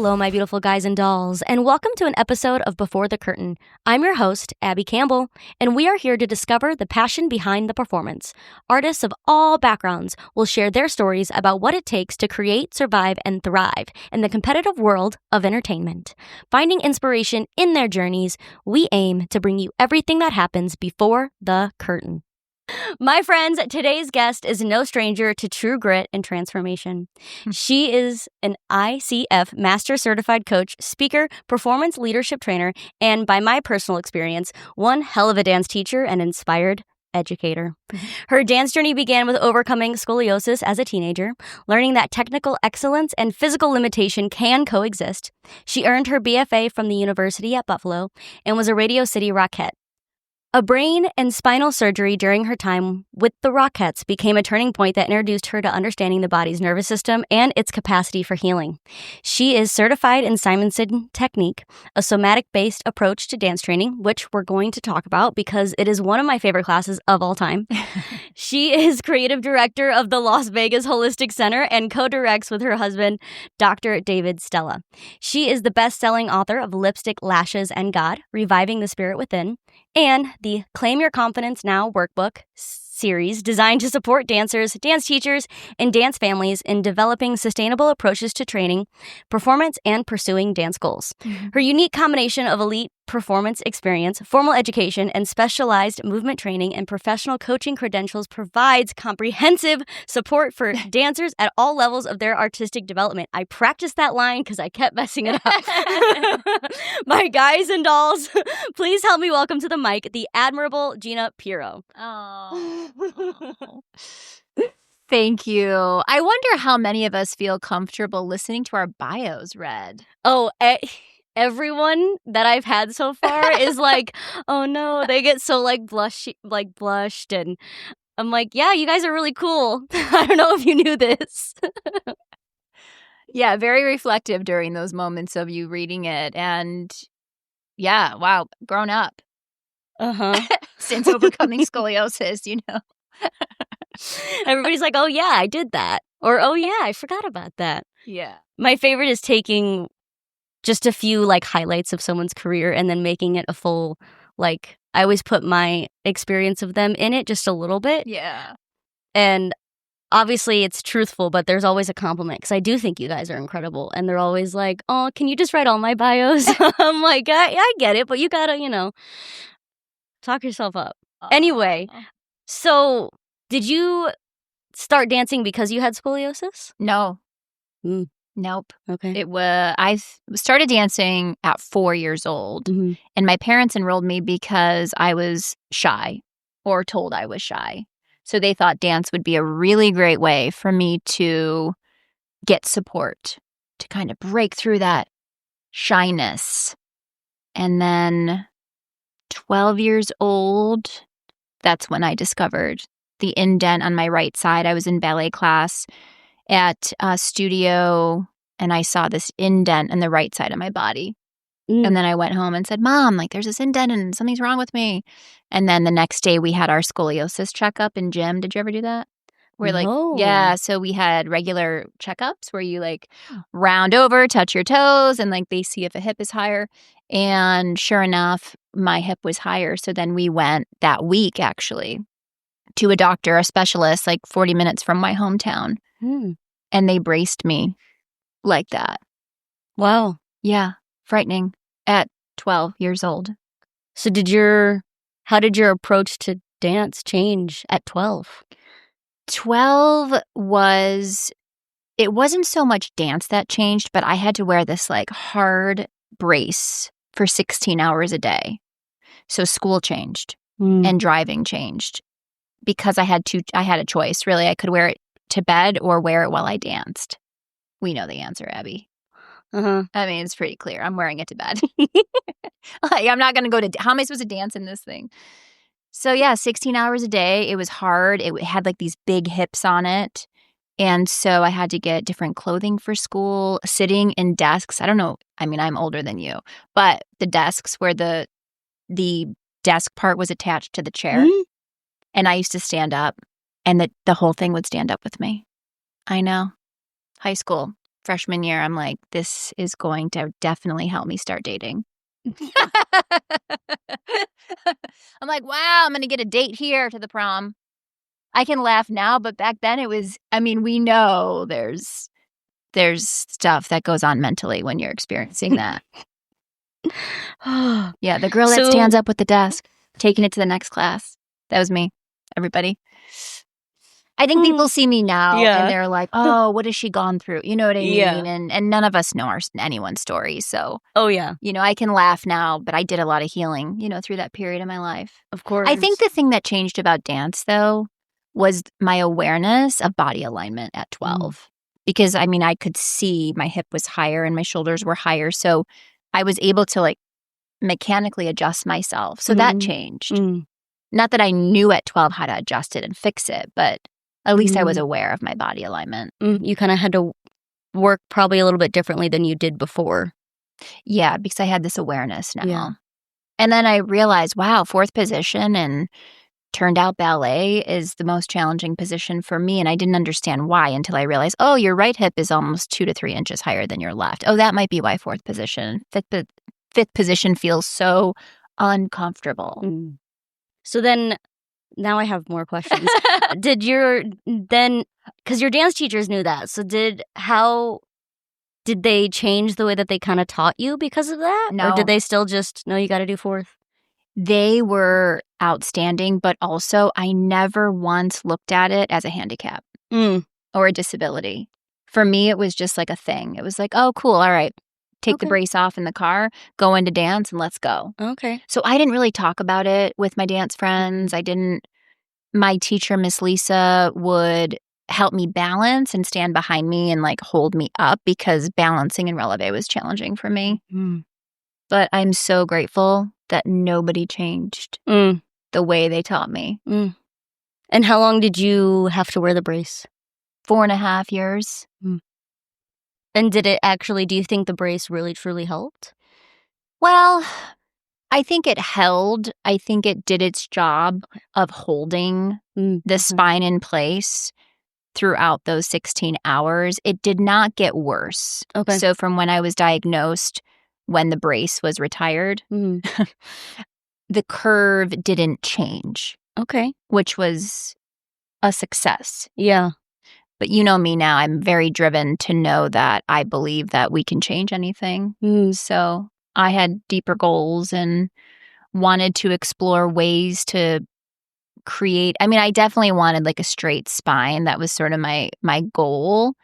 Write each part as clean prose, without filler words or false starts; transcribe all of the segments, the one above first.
Hello, my beautiful guys and dolls, and welcome to an episode of Before the Curtain. I'm your host, Abbie Campbell, and we are here to discover the passion behind the performance. Artists of all backgrounds will share their stories about what it takes to create, survive, and thrive in the competitive world of entertainment. Finding inspiration in their journeys, we aim to bring you everything that happens before the curtain. My friends, today's guest is no stranger to true grit and transformation. She is an ICF Master Certified Coach, speaker, performance leadership trainer, and by my personal experience, one hell of a dance teacher and inspired educator. Her dance journey began with overcoming scoliosis as a teenager, learning that technical excellence and physical limitation can coexist. She earned her BFA from the University at Buffalo and was a Radio City Rockette. A brain and spinal surgery during her time with the Rockettes became a turning point that introduced her to understanding the body's nervous system and its capacity for healing. She is certified in Simonson technique, a somatic-based approach to dance training, which we're going to talk about because it is one of my favorite classes of all time. She is creative director of the Las Vegas Holistic Center and co-directs with her husband, Dr. David Stella. She is the best-selling author of Lipstick, Lashes, and God, Reviving the Spirit Within, and the Claim Your Confidence Now workbook series designed to support dancers, dance teachers, and dance families in developing sustainable approaches to training, performance, and pursuing dance goals. Her unique combination of elite performance experience, formal education, and specialized movement training and professional coaching credentials provides comprehensive support for dancers at all levels of their artistic development. I practiced that line because I kept messing it up. My guys and dolls, please help me welcome to the mic the admirable Gina Pero. Oh. Thank you. I wonder how many of us feel comfortable listening to our bios read. Oh, everyone that I've had so far is like, oh no, they get so blushed, and I'm like, yeah, you guys are really cool. I don't know if you knew this. Yeah, very reflective during those moments of you reading it, and yeah, wow, grown up. Since overcoming scoliosis, you know. Everybody's like, oh yeah, I did that. Or, oh yeah, I forgot about that. Yeah. My favorite is taking just a few highlights of someone's career and then making it a full, I always put my experience of them in it just a little bit. Yeah. And obviously it's truthful, but there's always a compliment because I do think you guys are incredible. And they're always like, oh, can you just write all my bios? I'm like, I get it, but you gotta, talk yourself up. Anyway, so did you start dancing because you had scoliosis? No. Nope. Okay. I started dancing at 4 years old, and my parents enrolled me because I was shy or told I was shy. So they thought dance would be a really great way for me to get support, to kind of break through that shyness. And then 12 years old, that's when I discovered the indent on my right side. I was in ballet class at a studio, and I saw this indent in the right side of my body. And then I went home and said, Mom, there's this indent and something's wrong with me. And then the next day we had our scoliosis checkup in gym. Did you ever do that? Yeah, so we had regular checkups where you round over, touch your toes, and they see if a hip is higher. And sure enough, my hip was higher. So then we went that week actually to a doctor, a specialist, 40 minutes from my hometown. And they braced me like that. Wow. Yeah, frightening at 12 years old. So how did your approach to dance change at 12? 12 it wasn't so much dance that changed, but I had to wear this hard brace for 16 hours a day. So school changed and driving changed because I had a choice, really. I could wear it to bed or wear it while I danced. We know the answer, Abbie. I mean, it's pretty clear. I'm wearing it to bed. I'm not going to go to... How am I supposed to dance in this thing? So yeah, 16 hours a day. It was hard. It had these big hips on it. And so I had to get different clothing for school, sitting in desks. I don't know. I mean, I'm older than you. But the desks where the desk part was attached to the chair. And I used to stand up, and the whole thing would stand up with me. I know. High school. freshman year, I'm like, this is going to definitely help me start dating. I'm like, wow, I'm going to get a date here to the prom. I can laugh now, but back then it was, I mean, we know there's stuff that goes on mentally when you're experiencing that. Yeah, the girl that stands up with the desk, taking it to the next class. That was me, everybody. I think people see me now and they're like, oh, what has she gone through? You know what I mean? Yeah. And none of us know anyone's story. So, yeah. I can laugh now, but I did a lot of healing, through that period of my life. Of course. I think the thing that changed about dance, though, was my awareness of body alignment at 12. Because, I mean, I could see my hip was higher and my shoulders were higher. So I was able to, like, mechanically adjust myself. So that changed. Not that I knew at 12 how to adjust it and fix it, but at least I was aware of my body alignment. You kind of had to work probably a little bit differently than you did before. Yeah, because I had this awareness now. Yeah. And then I realized, wow, fourth position, and turned out ballet is the most challenging position for me. And I didn't understand why until I realized, oh, your right hip is almost 2 to 3 inches higher than your left. Oh, that might be why fourth position. Fifth position feels so uncomfortable. So then, now I have more questions. Because your dance teachers knew that. So did they change the way that they kind of taught you because of that? No. Or did they still just, no, you got to do fourth? They were outstanding, but also I never once looked at it as a handicap or a disability. For me, it was just like a thing. It was like, oh, cool. All right. Take the brace off in the car, go into dance, and let's go. Okay. So I didn't really talk about it with my dance friends. My teacher, Miss Lisa, would help me balance and stand behind me and like hold me up because balancing in releve was challenging for me. But I'm so grateful that nobody changed the way they taught me. And how long did you have to wear the brace? 4.5 years. And did it actually, do you think the brace really truly helped? Well, I think it held. I think it did its job of holding the spine in place throughout those 16 hours. It did not get worse. Okay. So from when I was diagnosed, when the brace was retired, the curve didn't change. Okay. Which was a success. Yeah. But you know me now, I'm very driven to know that I believe that we can change anything. So I had deeper goals and wanted to explore ways to create. I mean, I definitely wanted like a straight spine. That was sort of my goal.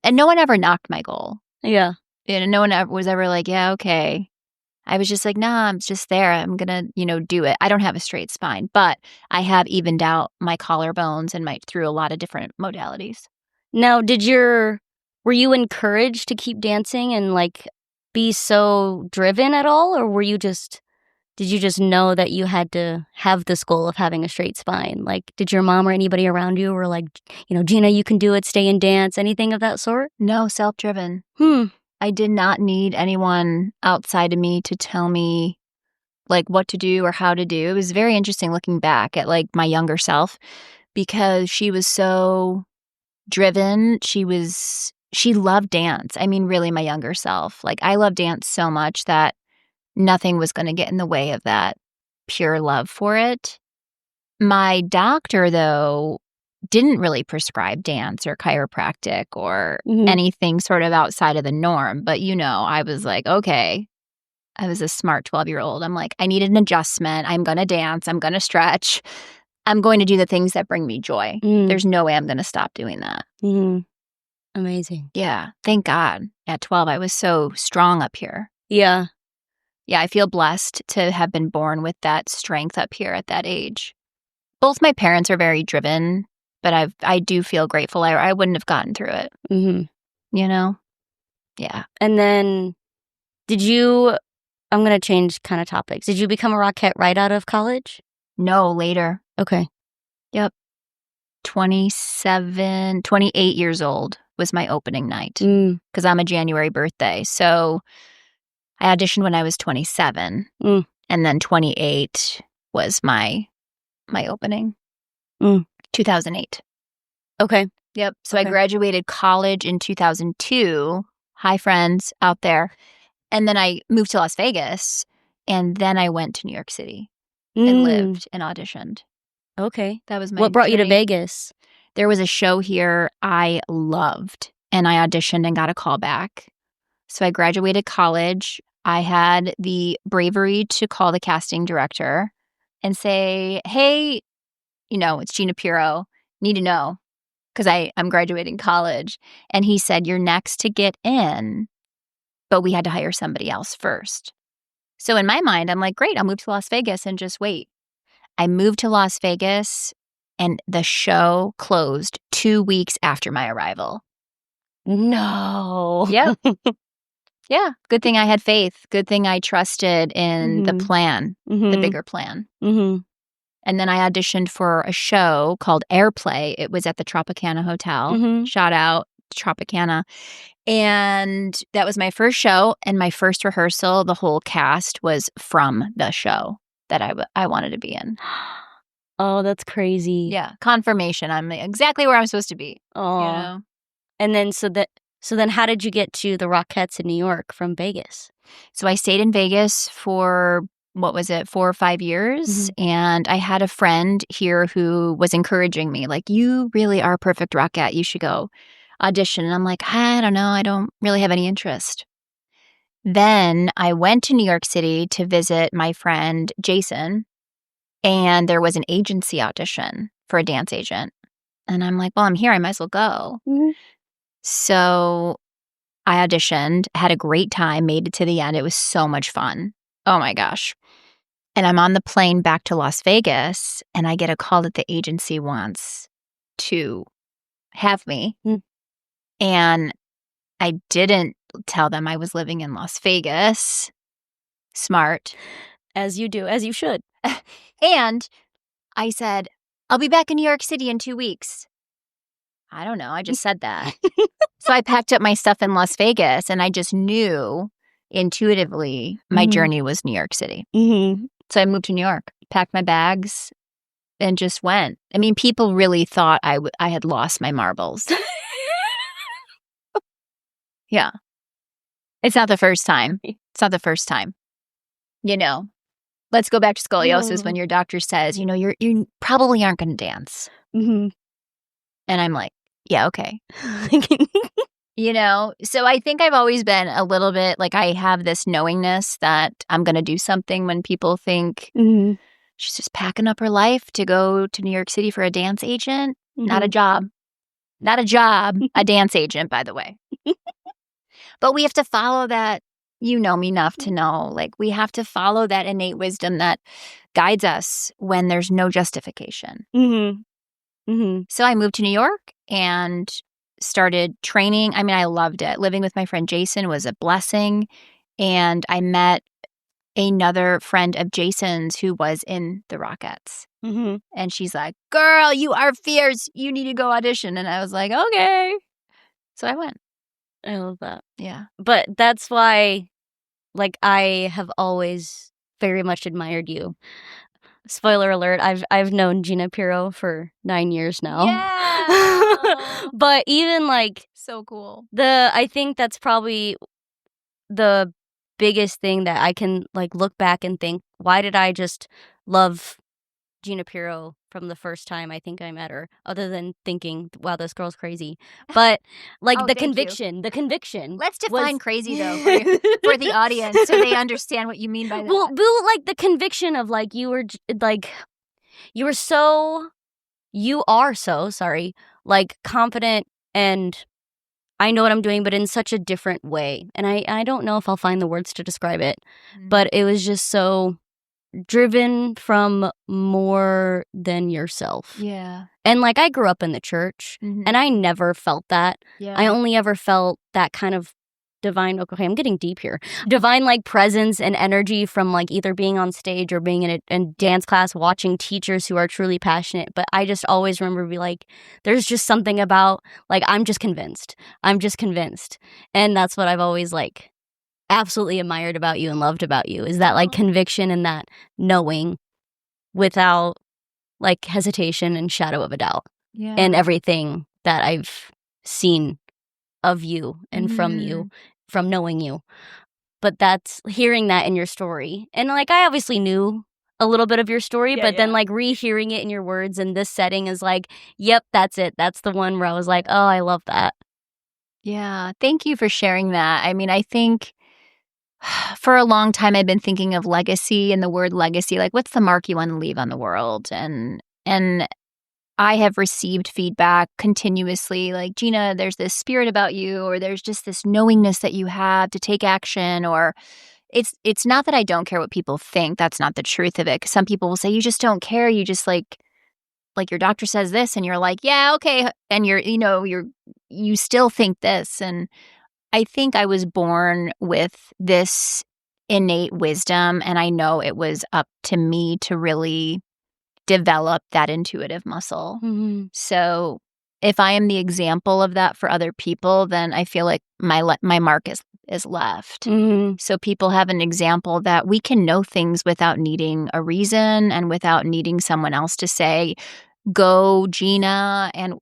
And no one ever knocked my goal. Yeah. And no one was ever like, yeah, okay. I was just like, nah, I'm just there. I'm going to, do it. I don't have a straight spine, but I have evened out my collarbones and through a lot of different modalities. Now, were you encouraged to keep dancing and like be so driven at all? Or did you just know that you had to have this goal of having a straight spine? Like, did your mom or anybody around you were like, Gina, you can do it, stay in dance, anything of that sort? No, self-driven. I did not need anyone outside of me to tell me like what to do or how to do. It was very interesting looking back at like my younger self because she was so driven. She loved dance. I mean, really my younger self. Like I love dance so much that nothing was going to get in the way of that pure love for it. My doctor, though, didn't really prescribe dance or chiropractic or anything sort of outside of the norm. But, I was like, okay, I was a smart 12-year-old. I'm like, I need an adjustment. I'm going to dance. I'm going to stretch. I'm going to do the things that bring me joy. There's no way I'm going to stop doing that. Amazing. Yeah. Thank God. At 12, I was so strong up here. Yeah. Yeah, I feel blessed to have been born with that strength up here at that age. Both my parents are very driven, but I do feel grateful. I wouldn't have gotten through it. Yeah. And then I'm going to change kind of topics. Did you become a Rockette right out of college? No, later. Okay. Yep. 28 years old was my opening night because I'm a January birthday. So I auditioned when I was 27 and then 28 was my opening. 2008. Okay. Yep. So I graduated college in 2002 Hi, friends out there. And then I moved to Las Vegas, and then I went to New York City and lived and auditioned. Okay. That was my What brought journey. you to Vegas? There was a show here I loved, and I auditioned and got a call back. So I graduated college. I had the bravery to call the casting director and say, hey, it's Gina Pero. Need to know because I'm graduating college. And he said, you're next to get in, but we had to hire somebody else first. So in my mind, I'm like, great, I'll move to Las Vegas and just wait. I moved to Las Vegas and the show closed 2 weeks after my arrival. No. Yep. Yeah. Good thing I had faith. Good thing I trusted in the plan, the bigger plan. And then I auditioned for a show called Airplay. It was at the Tropicana Hotel. Shout out Tropicana. And that was my first show and my first rehearsal. The whole cast was from the show that I wanted to be in. Oh, that's crazy. Yeah. Confirmation. I'm exactly where I'm supposed to be. Oh. And then so then how did you get to the Rockettes in New York from Vegas? So I stayed in Vegas for, 4 or 5 years. And I had a friend here who was encouraging me, like, you really are a perfect Rockette. You should go audition. And I'm like, I don't know. I don't really have any interest. Then I went to New York City to visit my friend Jason. And there was an agency audition for a dance agent. And I'm like, well, I'm here. I might as well go. So I auditioned, had a great time, made it to the end. It was so much fun. Oh my gosh. And I'm on the plane back to Las Vegas, and I get a call that the agency wants to have me. And I didn't tell them I was living in Las Vegas. Smart. As you do, as you should. And I said, I'll be back in New York City in 2 weeks. I don't know. I just said that. So I packed up my stuff in Las Vegas, and I just knew intuitively my journey was New York City. So I moved to New York, packed my bags, and just went. I mean, people really thought I had lost my marbles. Yeah. It's not the first time. It's not the first time. Let's go back to scoliosis when your doctor says, you probably aren't going to dance. And I'm like, yeah, okay. So I think I've always been a little bit like I have this knowingness that I'm going to do something when people think she's just packing up her life to go to New York City for a dance agent. Not a job. Not a job. A dance agent, by the way. But we have to follow that. You know me enough to know, like, we have to follow that innate wisdom that guides us when there's no justification. So I moved to New York and started training. I mean, I loved it. Living with my friend Jason was a blessing. And I met another friend of Jason's who was in the Rockettes. And she's like, girl, you are fierce. You need to go audition. And I was like, okay. So I went. I love that. Yeah. But that's why, like, I have always very much admired you. Spoiler alert, I've known Gina Pero for 9 years now. Yeah. But even, like, so cool. I think that's probably the biggest thing that I can, like, look back and think, why did I just love Gina Pero from the first time I think I met her, other than thinking, wow, this girl's crazy. But, like, the conviction. Let's define crazy, though, for the audience so they understand what you mean by that. Well, like, the conviction of, like, you are so, like, confident and I know what I'm doing, but in such a different way. And I don't know if I'll find the words to describe it, but it was just so driven from more than yourself. Yeah. And, like, I grew up in the church, and I never felt that. Yeah. I only ever felt that kind of divine, okay, I'm getting deep here, divine, like, presence and energy from, like, either being on stage or being in a dance class, watching teachers who are truly passionate. But I just always remember be like, there's just something about, like, I'm just convinced. And that's what I've always, like, absolutely admired about you and loved about you, is that, like, conviction and that knowing without, like, hesitation and shadow of a doubt. Yeah. And everything that I've seen of you and from you, from knowing you. But that's hearing that in your story. And like, I obviously knew a little bit of your story, but then like rehearing it in your words in this setting is like, yep, that's it. That's the one where I was like, oh, I love that. Yeah. Thank you for sharing that. I mean, I think for a long time I've been thinking of legacy and the word legacy, like what's the mark you want to leave on the world? And I have received feedback continuously like, Gina, there's this spirit about you, or there's just this knowingness that you have to take action, or it's not that I don't care what people think. That's not the truth of it. 'Cause some people will say, you just don't care. You just like your doctor says this and you're like, yeah, okay. And you still think this. And I think I was born with this innate wisdom, and I know it was up to me to really develop that intuitive muscle. Mm-hmm. So if I am the example of that for other people, then I feel like my mark is left. Mm-hmm. So people have an example that we can know things without needing a reason and without needing someone else to say, go, Gina. And,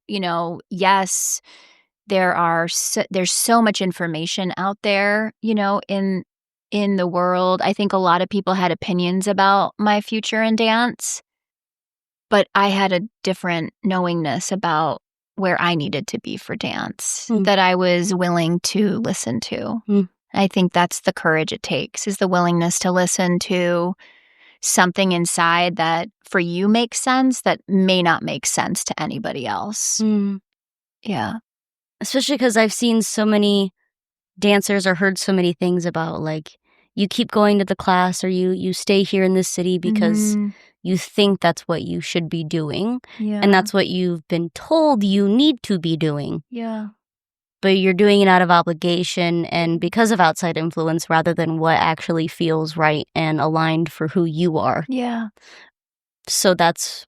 yes, there's so much information out there, in the world. I think a lot of people had opinions about my future in dance, but I had a different knowingness about where I needed to be for dance that I was willing to listen to. I think that's the courage it takes, is the willingness to listen to something inside that for you makes sense that may not make sense to anybody else. Yeah. Especially because I've seen so many dancers or heard so many things about like, you keep going to the class, or you stay here in this city because you think that's what you should be doing. Yeah. And that's what you've been told you need to be doing. Yeah. But you're doing it out of obligation and because of outside influence rather than what actually feels right and aligned for who you are. Yeah. So that's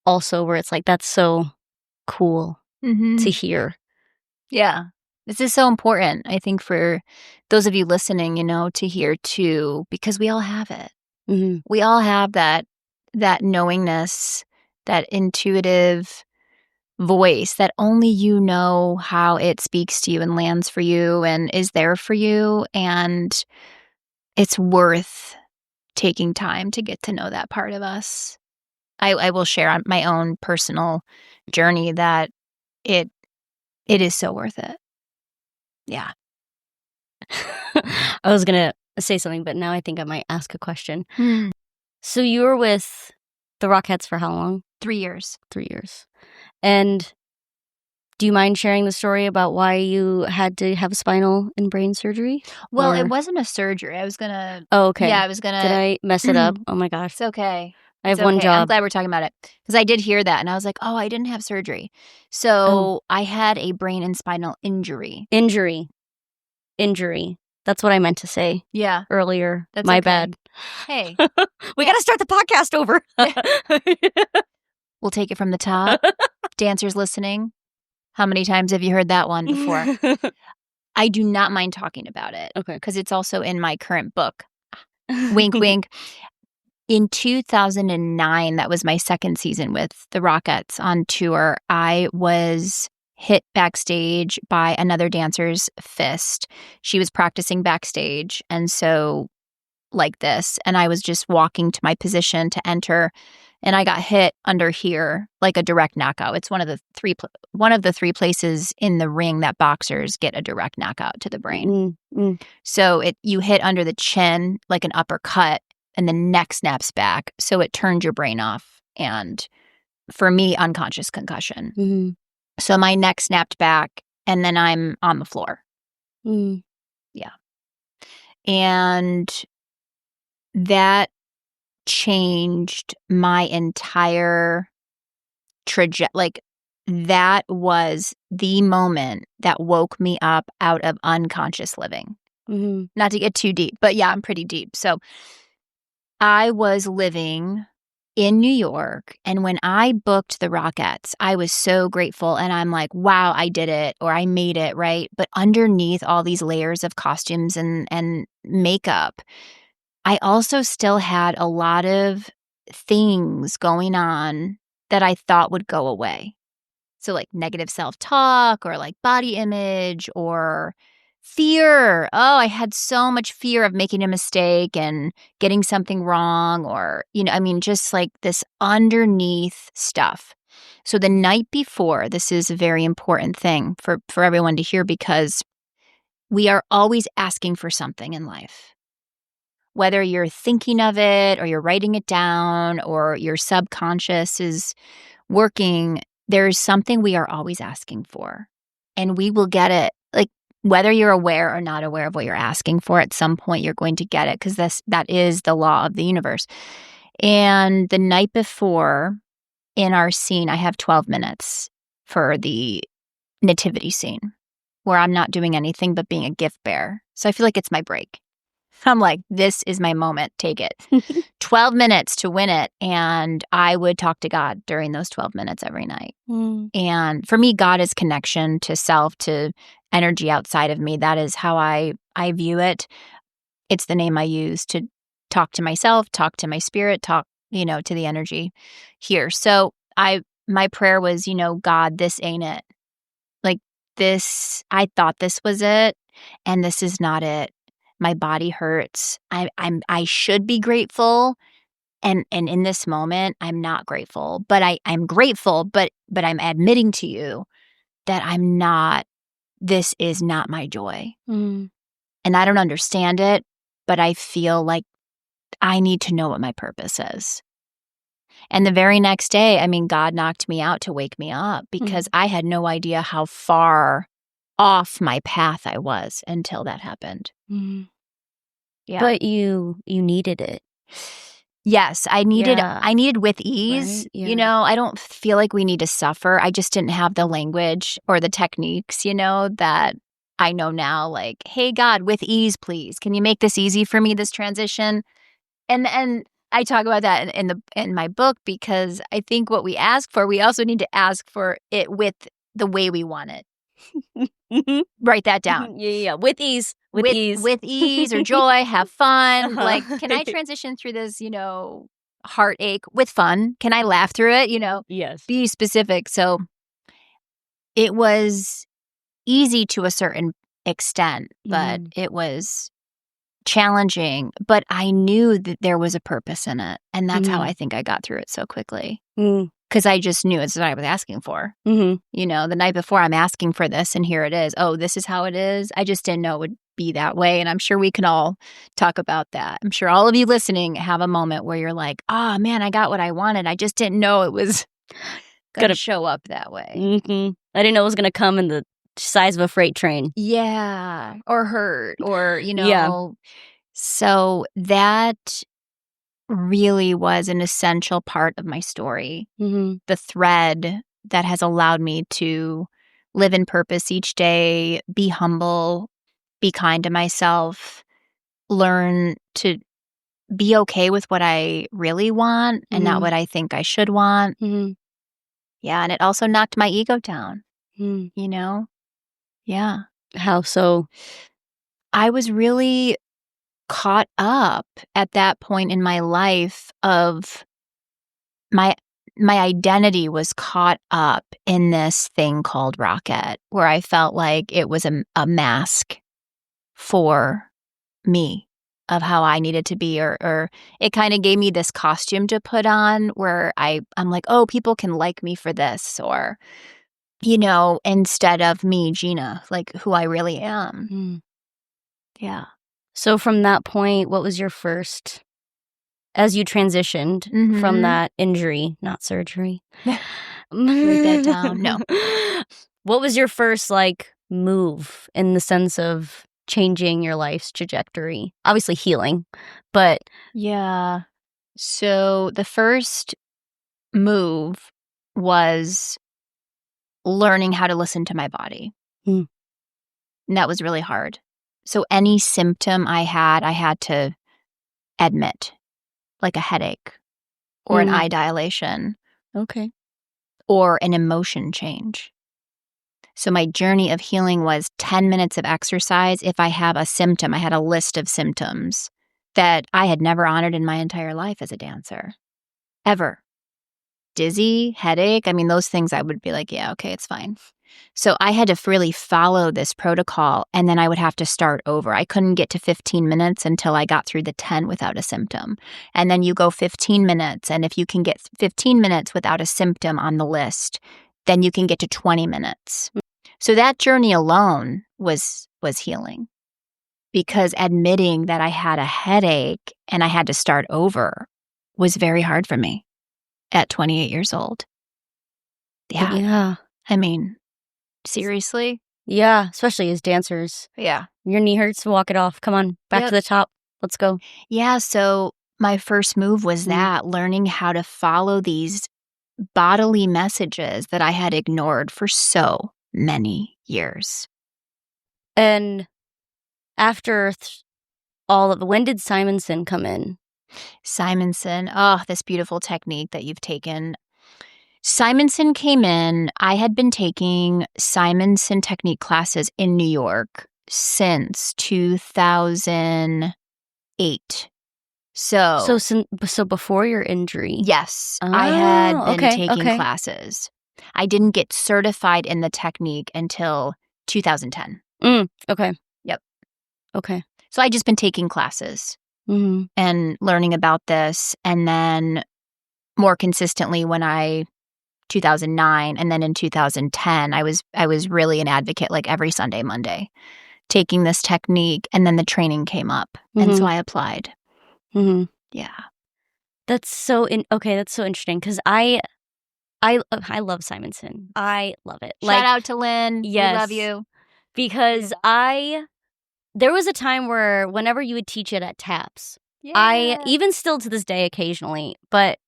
also where it's like, that's so cool to hear. Yeah. This is so important, I think, for those of you listening, to hear too, because we all have it. Mm-hmm. We all have that knowingness, that intuitive voice that only you know how it speaks to you and lands for you and is there for you. And it's worth taking time to get to know that part of us. I will share on my own personal journey that it is so worth it. Yeah. I was going to say something, but now I think I might ask a question. So you were with the Rockettes for how long? 3 years. 3 years. And do you mind sharing the story about why you had to have spinal and brain surgery? Well, it wasn't a surgery. I was going to... Oh, okay. Yeah, I was going to... Did I mess it up? Oh my gosh. It's okay. I have one job. I'm glad we're talking about it because I did hear that and I was like, oh, I didn't have surgery. So I had a brain and spinal injury. Injury. That's what I meant to say. Yeah. Earlier. That's my okay. bad. Hey. We got to start the podcast over. We'll take it from the top. Dancers listening. How many times have you heard that one before? I do not mind talking about it. Okay. Because it's also in my current book. Wink, wink. In 2009, that was my second season with the Rockettes on tour. I was hit backstage by another dancer's fist. She was practicing backstage, and so like this, and I was just walking to my position to enter, and I got hit under here like a direct knockout. It's one of the three places in the ring that boxers get a direct knockout to the brain. So you hit under the chin like an uppercut, and the neck snaps back, so it turned your brain off. And for me, unconscious concussion. So my neck snapped back, and then I'm on the floor. Yeah. And that changed my entire trajectory. Like, that was the moment that woke me up out of unconscious living. Not to get too deep, but yeah, I'm pretty deep. So I was living in New York, and when I booked the Rockettes, I was so grateful, and I'm like, wow, I did it, or I made it, right? But underneath all these layers of costumes and makeup, I also still had a lot of things going on that I thought would go away. So like negative self-talk or like body image or fear. Oh, I had so much fear of making a mistake and getting something wrong or, just like this underneath stuff. So the night before, this is a very important thing for everyone to hear because we are always asking for something in life. Whether you're thinking of it or you're writing it down or your subconscious is working, there is something we are always asking for. And we will get it. Like whether you're aware or not aware of what you're asking for, at some point you're going to get it because that is the law of the universe. And the night before in our scene, I have 12 minutes for the nativity scene where I'm not doing anything but being a gift bearer. So I feel like it's my break. I'm like, this is my moment. Take it. 12 minutes to win it. And I would talk to God during those 12 minutes every night. And for me, God is connection to self, to energy outside of me. That is how I view it. It's the name I use to talk to myself, talk to my spirit, talk, to the energy here. So my prayer was, God, this ain't it. Like this, I thought this was it, and this is not it. My body hurts. I should be grateful. And in this moment, I'm not grateful. But I'm grateful, but I'm admitting to you that I'm not, this is not my joy. And I don't understand it, but I feel like I need to know what my purpose is. And the very next day, God knocked me out to wake me up because I had no idea how far off my path I was until that happened. Yeah. But you needed it. Yes, I needed with ease. Right? Yeah. I don't feel like we need to suffer. I just didn't have the language or the techniques, that I know now. Like, hey, God, with ease, please. Can you make this easy for me, this transition? And I talk about that in my book because I think what we ask for, we also need to ask for it with the way we want it. Write that down. Yeah. With ease. With ease or joy, have fun. Like, can I transition through this, heartache with fun? Can I laugh through it? Yes. Be specific. So it was easy to a certain extent, but it was challenging. But I knew that there was a purpose in it. And that's how I think I got through it so quickly. Because I just knew it's what I was asking for. The night before I'm asking for this and here it is. Oh, this is how it is. I just didn't know it would be that way. And I'm sure we can all talk about that. I'm sure all of you listening have a moment where you're like, oh man, I got what I wanted. I just didn't know it was going to show up that way. I didn't know it was going to come in the size of a freight train. Yeah. Or hurt or, Yeah. So that really was an essential part of my story. The thread that has allowed me to live in purpose each day, be humble, be kind to myself, learn to be okay with what I really want and not what I think I should want. Yeah, and it also knocked my ego down, Yeah. How so? I was really caught up at that point in my life of my identity was caught up in this thing called Rockette, where I felt like it was a mask for me of how I needed to be, or it kind of gave me this costume to put on where I'm like, oh, people can like me for this, or, instead of me, Gina, like who I really am. Yeah. So from that point, what was your first, as you transitioned from that injury, not surgery? Write that down. No. What was your first move in the sense of changing your life's trajectory? Obviously healing, but yeah. So the first move was learning how to listen to my body. And that was really hard. So any symptom I had to admit, like a headache or an eye dilation. Okay. Or an emotion change. So my journey of healing was 10 minutes of exercise. If I have a symptom, I had a list of symptoms that I had never honored in my entire life as a dancer, ever. dizzy, headache. I mean, those things I would be like, yeah, okay, it's fine. So I had to really follow this protocol, and then I would have to start over. I couldn't get to 15 minutes until I got through the 10 without a symptom. And then you go 15 minutes, and if you can get 15 minutes without a symptom on the list, then you can get to 20 minutes. So that journey alone was healing, because admitting that I had a headache and I had to start over was very hard for me at 28 years old. Yeah. I mean, seriously? Yeah, especially as dancers. Yeah. Your knee hurts, walk it off. Come on, back to the top. Let's go. Yeah, so my first move was that, learning how to follow these bodily messages that I had ignored for so many years. And after when did Simonson come in? Simonson, this beautiful technique that you've taken. Simonson came in. I had been taking Simonson technique classes in New York since 2008. So before your injury? Yes, I had been taking classes. I didn't get certified in the technique until 2010. Okay. Yep. Okay. So I'd just been taking classes and learning about this, and then more consistently 2009, and then in 2010, I was really an advocate, like every Sunday, Monday, taking this technique, and then the training came up, and so I applied. Yeah, that's so interesting, because I love Simonson. I love it. Shout out to Lynn. Yes, we love you. Because there was a time where whenever you would teach it at TAPS, I even still to this day occasionally, but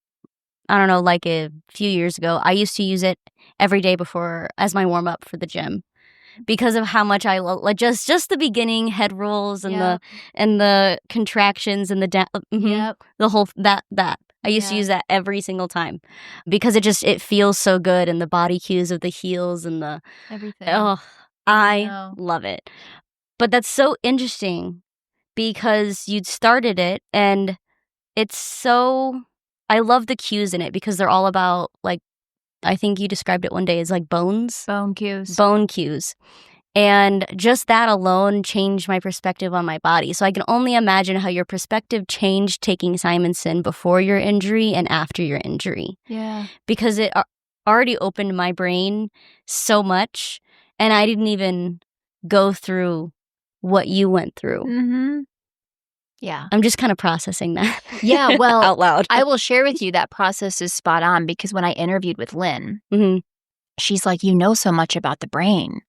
I don't know, like a few years ago, I used to use it every day as my warm up for the gym, because of how much I love, like, just the beginning head rolls and the contractions and the whole that I used to use that every single time, because it feels so good, and the body cues of the heels and the everything. Oh, I love it. But that's so interesting, because you'd started it, and it's so. I love the cues in it, because they're all about, like, I think you described it one day as like bones. Bone cues. Bone cues. And just that alone changed my perspective on my body. So I can only imagine how your perspective changed taking Simonson before your injury and after your injury. Yeah. Because it already opened my brain so much, and I didn't even go through what you went through. Yeah. I'm just kind of processing that. Yeah, well, out loud. I will share with you that process is spot on, because when I interviewed with Lynn, she's like, you know so much about the brain.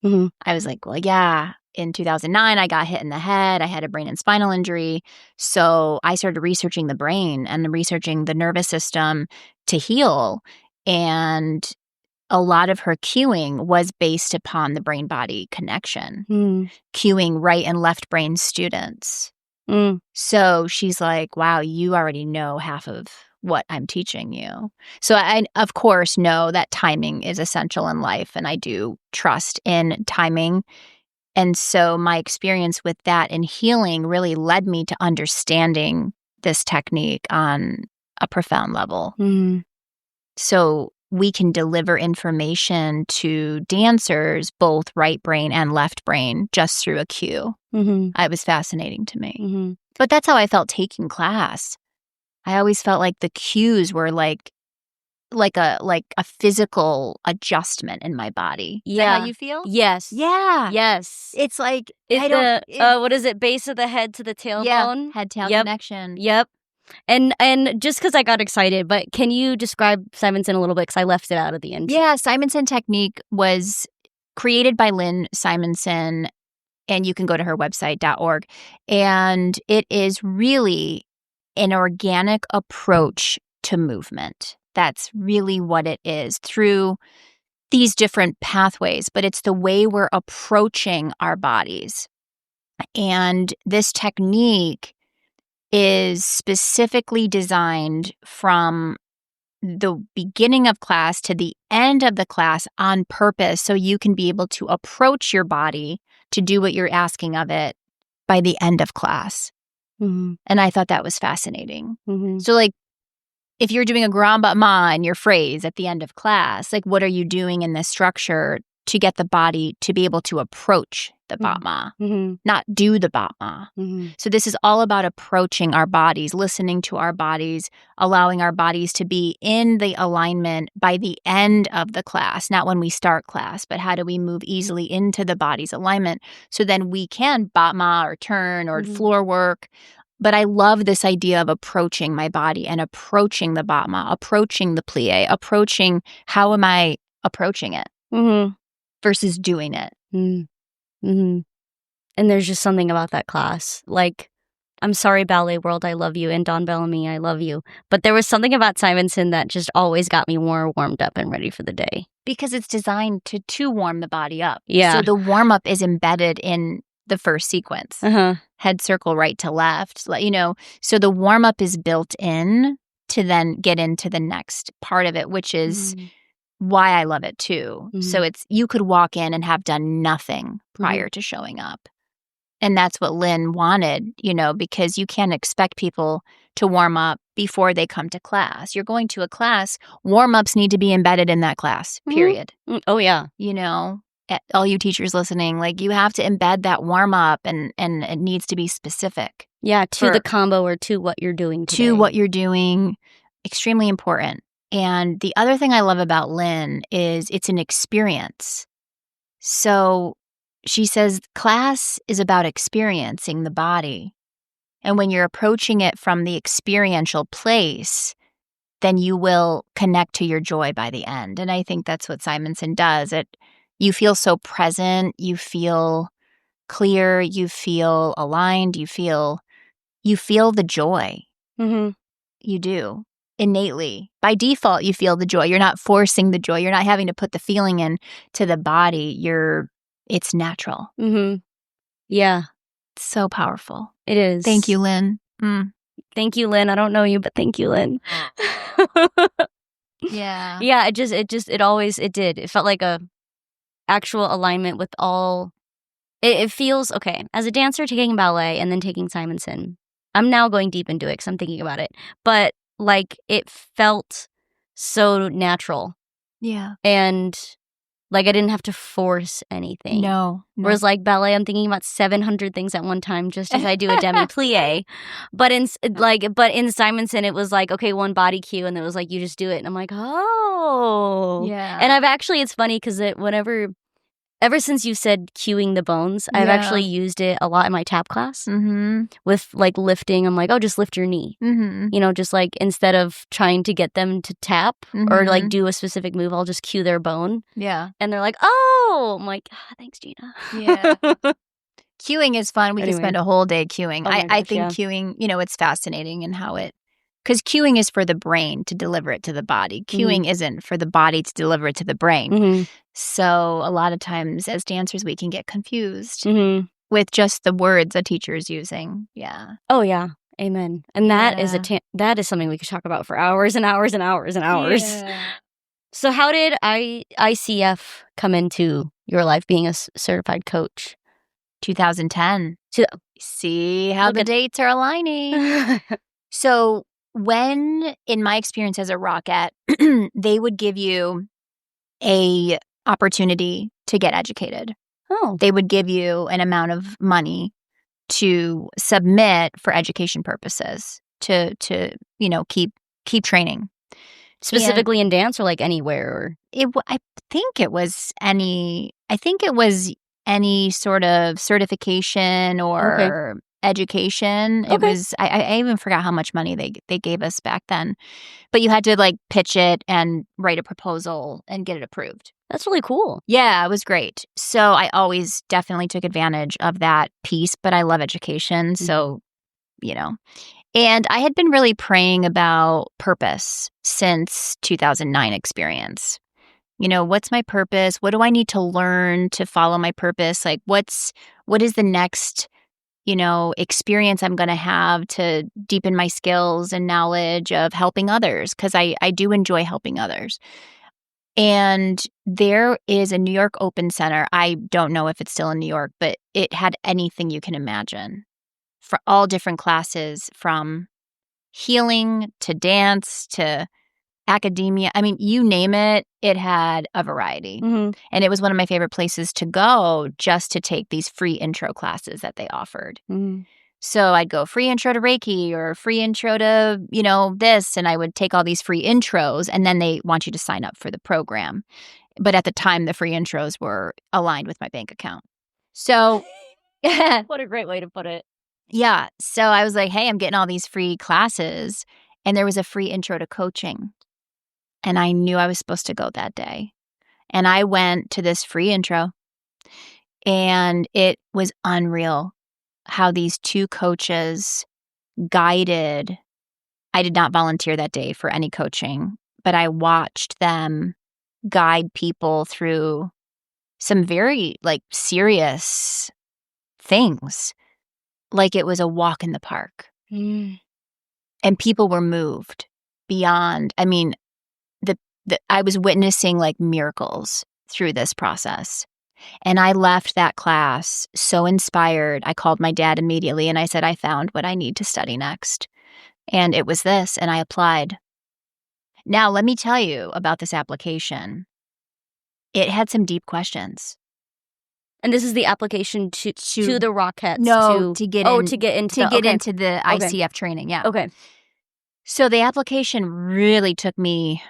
I was like, well, yeah. In 2009, I got hit in the head. I had a brain and spinal injury. So I started researching the brain and researching the nervous system to heal. And a lot of her cueing was based upon the brain-body connection, cueing right and left brain students. So she's like, wow, you already know half of what I'm teaching you. So I, of course, know that timing is essential in life, and I do trust in timing. And so my experience with that and healing really led me to understanding this technique on a profound level. So we can deliver information to dancers, both right brain and left brain, just through a cue. It was fascinating to me. But that's how I felt taking class. I always felt like the cues were like a physical adjustment in my body. Is that how you feel? Yes. Yeah. Yes. It's like, what is it? Base of the head to the tailbone? Head-tail connection. Yep. And just because I got excited, but can you describe Simonson a little bit, because I left it out of the end? Yeah, Simonson technique was created by Lynn Simonson, and you can go to her website.org. And it is really an organic approach to movement. That's really what it is, through these different pathways, but it's the way we're approaching our bodies. And this technique is specifically designed from the beginning of class to the end of the class on purpose, so you can be able to approach your body to do what you're asking of it by the end of class. And I thought that was fascinating. So, like, if you're doing a grand battement in your phrase at the end of class, like what are you doing in this structure to get the body to be able to approach the battement, not do the battement. So this is all about approaching our bodies, listening to our bodies, allowing our bodies to be in the alignment by the end of the class, not when we start class, but how do we move easily into the body's alignment so then we can battement or turn or floor work. But I love this idea of approaching my body and approaching the battement, approaching the plie, approaching how am I approaching it versus doing it. And there's just something about that class. Like, I'm sorry, Ballet World, I love you. And Don Bellamy, I love you. But there was something about Simonson that just always got me more warmed up and ready for the day. Because it's designed to warm the body up. Yeah. So the warm-up is embedded in the first sequence. Head circle right to left, so the warm up is built in to then get into the next part of it, which is why I love it too. So you could walk in and have done nothing prior to showing up. And that's what Lynn wanted, because you can't expect people to warm up before they come to class. You're going to a class, warm-ups need to be embedded in that class, period. Oh, yeah. All you teachers listening, like you have to embed that warm up and it needs to be specific. Yeah, to the combo or to what you're doing today. To what you're doing, extremely important. And the other thing I love about Lynn is it's an experience. So she says class is about experiencing the body. And when you're approaching it from the experiential place, then you will connect to your joy by the end. And I think that's what Simonson does. You feel so present, you feel clear, you feel aligned, you feel the joy. You do, innately. By default, you feel the joy. You're not forcing the joy. You're not having to put the feeling in to the body. It's natural. Yeah. It's so powerful. It is. Thank you, Lynn. Thank you, Lynn. I don't know you, but thank you, Lynn. Yeah. Yeah, it did. It felt like a actual alignment with all. It feels okay as a dancer taking ballet and then taking Simonson. I'm now going deep into it because I'm thinking about it, but like it felt so natural. Yeah, and like I didn't have to force anything. No. Whereas like ballet, I'm thinking about 700 things at one time, just as I do a demi plie. But in Simonson, it was like, okay, one body cue, and it was like you just do it, and I'm like, oh, yeah. And it's funny because ever since you said cueing the bones, I've actually used it a lot in my tap class with like lifting. I'm like, oh, just lift your knee. Just like instead of trying to get them to tap or like do a specific move, I'll just cue their bone. Yeah. And they're like, oh, I'm like, thanks, Gina. Yeah. Cueing is fun. We can spend a whole day cueing. Oh I think cueing, it's fascinating in how because cueing is for the brain to deliver it to the body. Cueing isn't for the body to deliver it to the brain. So a lot of times as dancers, we can get confused with just the words a teacher is using. Yeah. Oh, yeah. Amen. And that is something we could talk about for hours and hours and hours and hours. Yeah. So how did ICF come into your life being a certified coach? 2010. See how the dates are aligning. So when, in my experience as a Rockette, they would give you a opportunity to get educated. Oh. They would give you an amount of money to submit for education purposes to keep training. Specifically in dance or like anywhere? I think it was any sort of certification or education. It was, I even forgot how much money they gave us back then. But you had to like pitch it and write a proposal and get it approved. That's really cool. Yeah, it was great. So I always definitely took advantage of that piece, but I love education. So, and I had been really praying about purpose since 2009 experience. What's my purpose? What do I need to learn to follow my purpose? Like what is the next, experience I'm going to have to deepen my skills and knowledge of helping others? Because I do enjoy helping others. And there is a New York Open Center. I don't know if it's still in New York, but it had anything you can imagine for all different classes from healing to dance to academia. I mean, you name it, it had a variety. Mm-hmm. And it was one of my favorite places to go just to take these free intro classes that they offered. Mm-hmm. So I'd go free intro to Reiki or free intro to, this, and I would take all these free intros, and then they want you to sign up for the program. But at the time, the free intros were aligned with my bank account. So What a great way to put it. yeah. So I was like, hey, I'm getting all these free classes, and there was a free intro to coaching. And I knew I was supposed to go that day. And I went to this free intro, and it was unreal how these two coaches guided. I did not volunteer that day for any coaching, but I watched them guide people through some very serious things. Like it was a walk in the park. Mm. And people were moved beyond, I mean, I was witnessing miracles through this process. And I left that class so inspired. I called my dad immediately and I said, I found what I need to study next. And it was this, and I applied. Now, let me tell you about this application. It had some deep questions. And this is the application to the Rockettes? No, to get into the Okay. ICF training, yeah. Okay. So the application really took me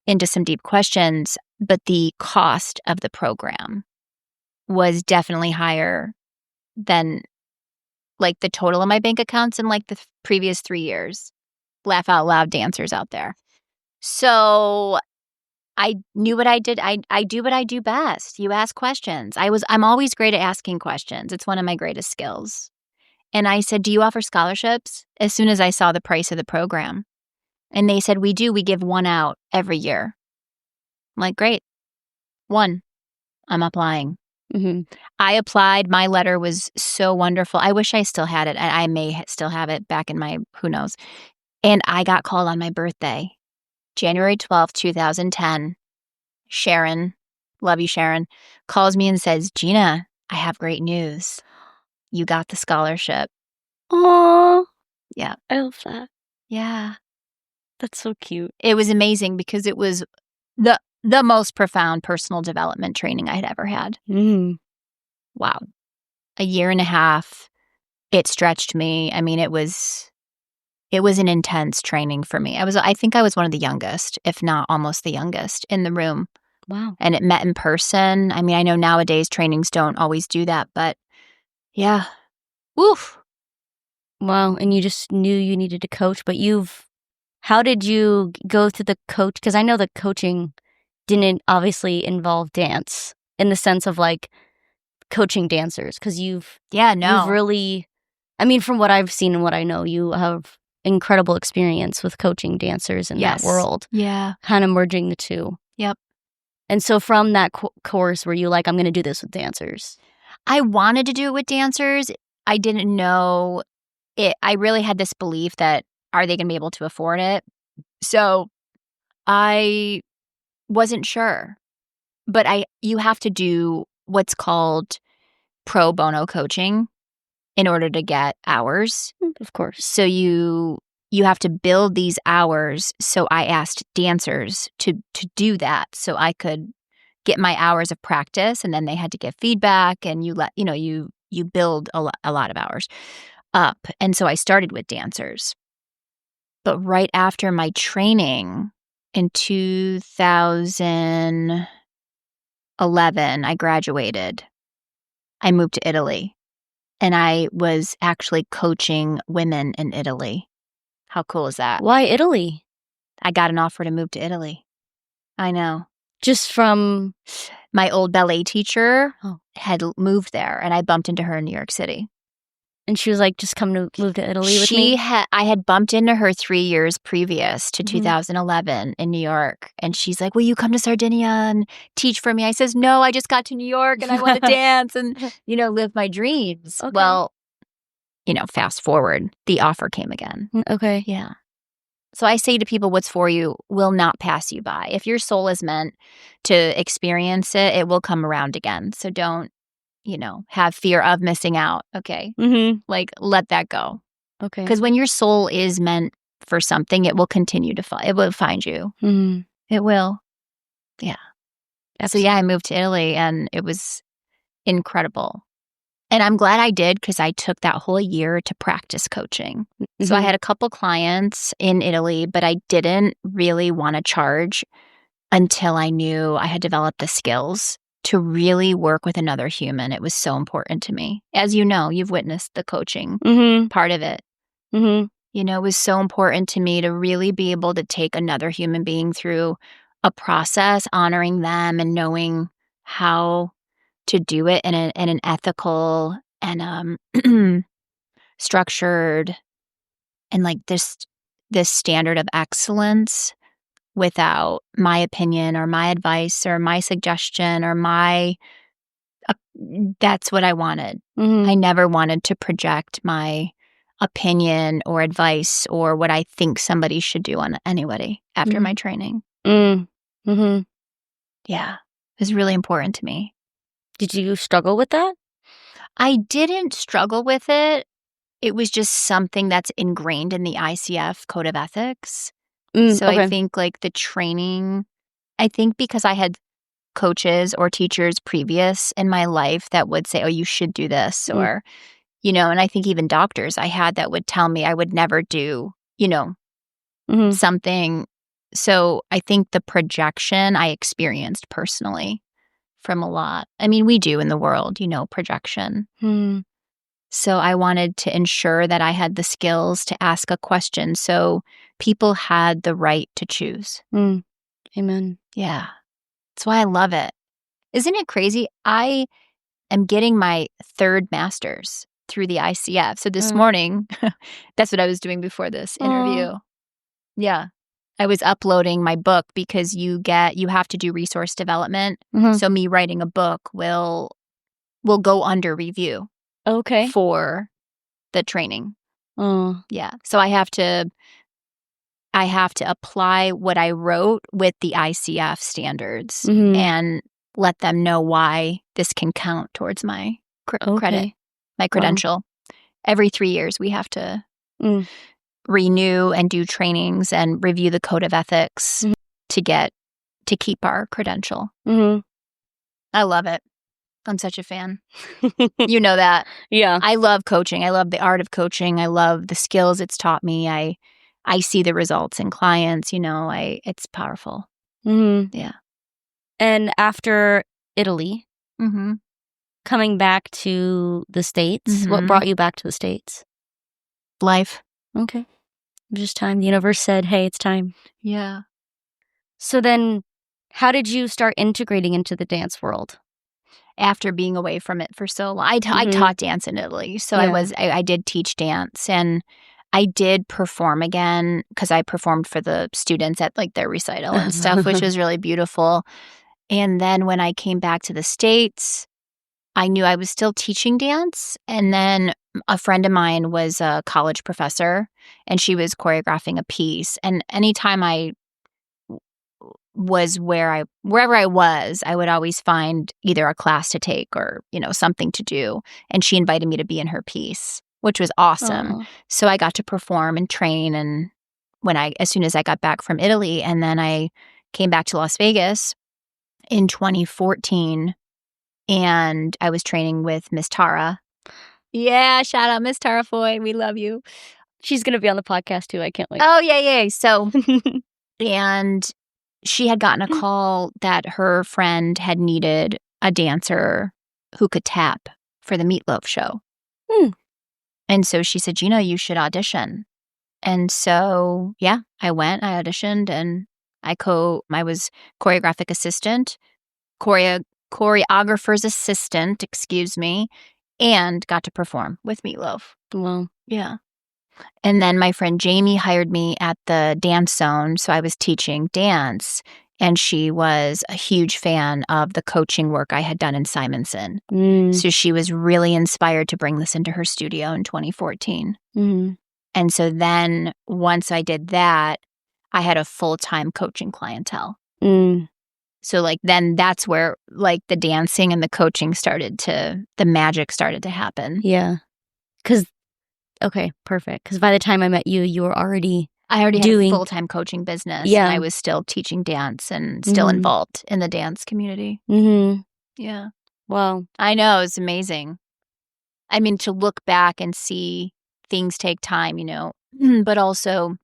into some deep questions, but the cost of the program was definitely higher than the total of my bank accounts in the previous 3 years. Laugh out loud dancers out there. So I knew what I did. I do what I do best. You ask questions. I'm always great at asking questions. It's one of my greatest skills. And I said, do you offer scholarships? As soon as I saw the price of the program. And they said, we do. We give one out every year. I'm like, great. One. I'm applying. Mm-hmm. I applied. My letter was so wonderful. I wish I still had it. I may still have it back in my, who knows. And I got called on my birthday, January 12th, 2010. Sharon, love you, Sharon, calls me and says, Gina, I have great news. You got the scholarship. Aww. Yeah. I love that. Yeah. That's so cute. It was amazing because it was the most profound personal development training I had ever had. Mm. Wow. A year and a half. It stretched me. I mean, it was an intense training for me. I think I was one of the youngest, if not almost the youngest in the room. Wow. And it met in person. I mean, I know nowadays trainings don't always do that, but yeah. Woof. Wow. And you just knew you needed to coach, but how did you go through the coach? Because I know the coaching didn't obviously involve dance in the sense of coaching dancers. Because you've really, I mean, from what I've seen and what I know, you have incredible experience with coaching dancers in that world. Yeah. Kind of merging the two. Yep. And so from that course, were you like, I'm going to do this with dancers? I wanted to do it with dancers. I didn't know it. I really had this belief that, are they going to be able to afford it? So I wasn't sure. But you have to do what's called pro bono coaching in order to get hours. Of course. So you have to build these hours. So I asked dancers to do that so I could get my hours of practice, and then they had to give feedback, and you build a lot of hours up. And so I started with dancers. But right after my training in 2011, I graduated. I moved to Italy, and I was actually coaching women in Italy. How cool is that? Why Italy? I got an offer to move to Italy. I know. Just from my old ballet teacher had moved there, and I bumped into her in New York City. And she was like, just come to move to Italy with me? I had bumped into her 3 years previous to 2011 in New York. And she's like, will you come to Sardinia and teach for me? I says, no, I just got to New York and I want to dance and, live my dreams. Okay. Well, fast forward, the offer came again. Okay. Yeah. So I say to people, what's for you will not pass you by. If your soul is meant to experience it, it will come around again. So don't, have fear of missing out. Okay. Mm-hmm. Let that go. Okay. Because when your soul is meant for something, it will continue to find. It will find you. Mm-hmm. It will. Yeah. Absolutely. So yeah, I moved to Italy and it was incredible. And I'm glad I did because I took that whole year to practice coaching. Mm-hmm. So I had a couple clients in Italy, but I didn't really want to charge until I knew I had developed the skills to really work with another human. It was so important to me. As you know, you've witnessed the coaching part of it. Mm-hmm. You know, it was so important to me to really be able to take another human being through a process, honoring them and knowing how to do it in an ethical and structured and like this standard of excellence without my opinion or my advice or my suggestion or that's what I wanted. Mm-hmm. I never wanted to project my opinion or advice or what I think somebody should do on anybody after my training. Mm-hmm. Yeah. It was really important to me. Did you struggle with that? I didn't struggle with it. It was just something that's ingrained in the ICF Code of Ethics. So okay. I think like the training, I think because I had coaches or teachers previous in my life that would say, oh, you should do this or, you know, and I think even doctors I had that would tell me I would never do, you know, something. So I think the projection I experienced personally from a lot. I mean, we do in the world, you know, projection. So I wanted to ensure that I had the skills to ask a question so people had the right to choose. Amen. Yeah. That's why I love it. Isn't it crazy? I am getting my third master's through the ICF. So this morning, that's what I was doing before this interview. Yeah. I was uploading my book because you have to do resource development. So me writing a book will go under review. Okay. For the training. Oh. Yeah. So I have to apply what I wrote with the ICF standards and let them know why this can count towards my credit, my credential. Wow. Every 3 years we have to renew and do trainings and review the code of ethics to keep our credential. I love it. I'm such a fan. You know that. Yeah. I love coaching. I love the art of coaching. I love the skills it's taught me. I see the results in clients, you know, it's powerful. Yeah. And after Italy, coming back to the States, what brought you back to the States? Life. Okay. Just time. The universe said, hey, it's time. Yeah. So then how did you start integrating into the dance world? After being away from it for so long. I taught dance in Italy. So I did teach dance and I did perform again because I performed for the students at like their recital and stuff, which was really beautiful. And then when I came back to the States, I knew I was still teaching dance. And then a friend of mine was a college professor and she was choreographing a piece. And anytime I was wherever I was, I would always find either a class to take or, you know, something to do. And she invited me to be in her piece, which was awesome. Aww. So I got to perform and train. And as soon as I got back from Italy, and then I came back to Las Vegas in 2014 and I was training with Miss Tara. Yeah, shout out Miss Tara Foy. We love you. She's going to be on the podcast too. I can't wait. Oh, yeah. So, and she had gotten a call that her friend had needed a dancer who could tap for the Meatloaf show. And so she said, Gina, you should audition. And so, yeah, I went, I auditioned, and I was choreographic assistant, choreographer's assistant, and got to perform with Meatloaf. Wow. Yeah. And then my friend Jamie hired me at the Dance Zone. So I was teaching dance. And she was a huge fan of the coaching work I had done in Simonson. So she was really inspired to bring this into her studio in 2014. And so then once I did that, I had a full-time coaching clientele. So like then that's where like the dancing and the coaching the magic started to happen. Yeah. Okay, perfect. Because by the time I met you, you were already I already had a full-time coaching business. Yeah. And I was still teaching dance and still involved in the dance community. Yeah. Wow. I know. It's amazing. I mean, to look back and see things take time, but also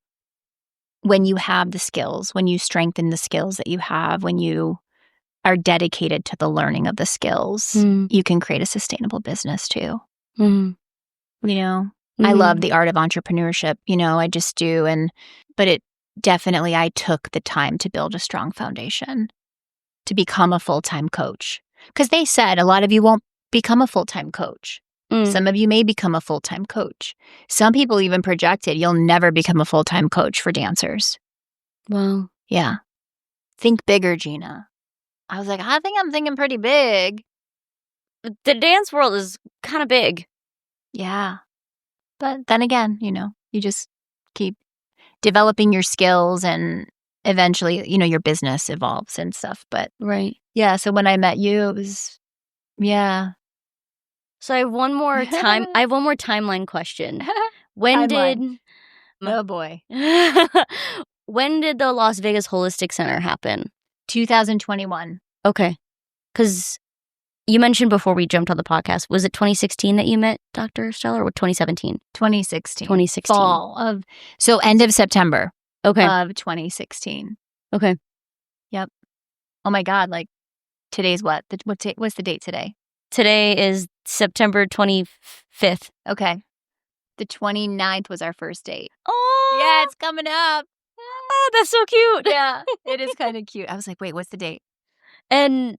when you have the skills, when you strengthen the skills that you have, when you are dedicated to the learning of the skills, you can create a sustainable business too. I love the art of entrepreneurship, I just do. But it definitely, I took the time to build a strong foundation to become a full-time coach. Because they said a lot of you won't become a full-time coach. Some of you may become a full-time coach. Some people even projected you'll never become a full-time coach for dancers. Wow. Yeah. Think bigger, Gina. I was like, I think I'm thinking pretty big. The dance world is kind of big. Yeah. But then again, you just keep developing your skills and eventually, your business evolves and stuff. But right. Yeah. So when I met you, it was, yeah. So I have one more timeline question. When did... Oh, boy. When did the Las Vegas Holistic Center happen? 2021. Okay. Because you mentioned before we jumped on the podcast, was it 2016 that you met Dr. Stella or 2017? 2016. 2016. So end of September. Okay. Of 2016. Okay. Yep. Oh my God. Like today's what? What's the date today? Today is September 25th. Okay. The 29th was our first date. Oh. Yeah, it's coming up. Oh, that's so cute. Yeah, it is kind of cute. I was like, wait, what's the date? And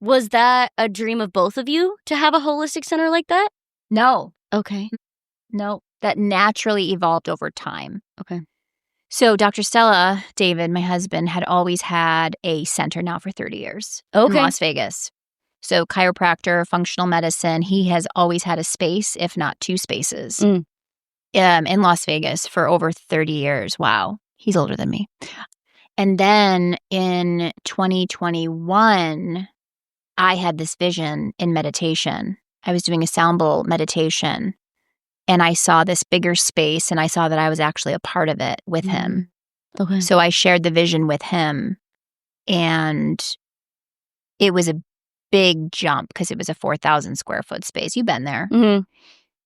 was that a dream of both of you to have a holistic center like that? No. Okay. No, that naturally evolved over time. Okay. So Dr. Stella, David, my husband, had always had a center now for 30 years in Las Vegas. So chiropractor, functional medicine, he has always had a space, if not two spaces, in Las Vegas for over 30 years. Wow. He's older than me. And then in 2021, I had this vision in meditation. I was doing a sound bowl meditation, and I saw this bigger space, and I saw that I was actually a part of it with him. Okay. So I shared the vision with him, and it was a big jump because it was a 4,000 square foot space. You've been there.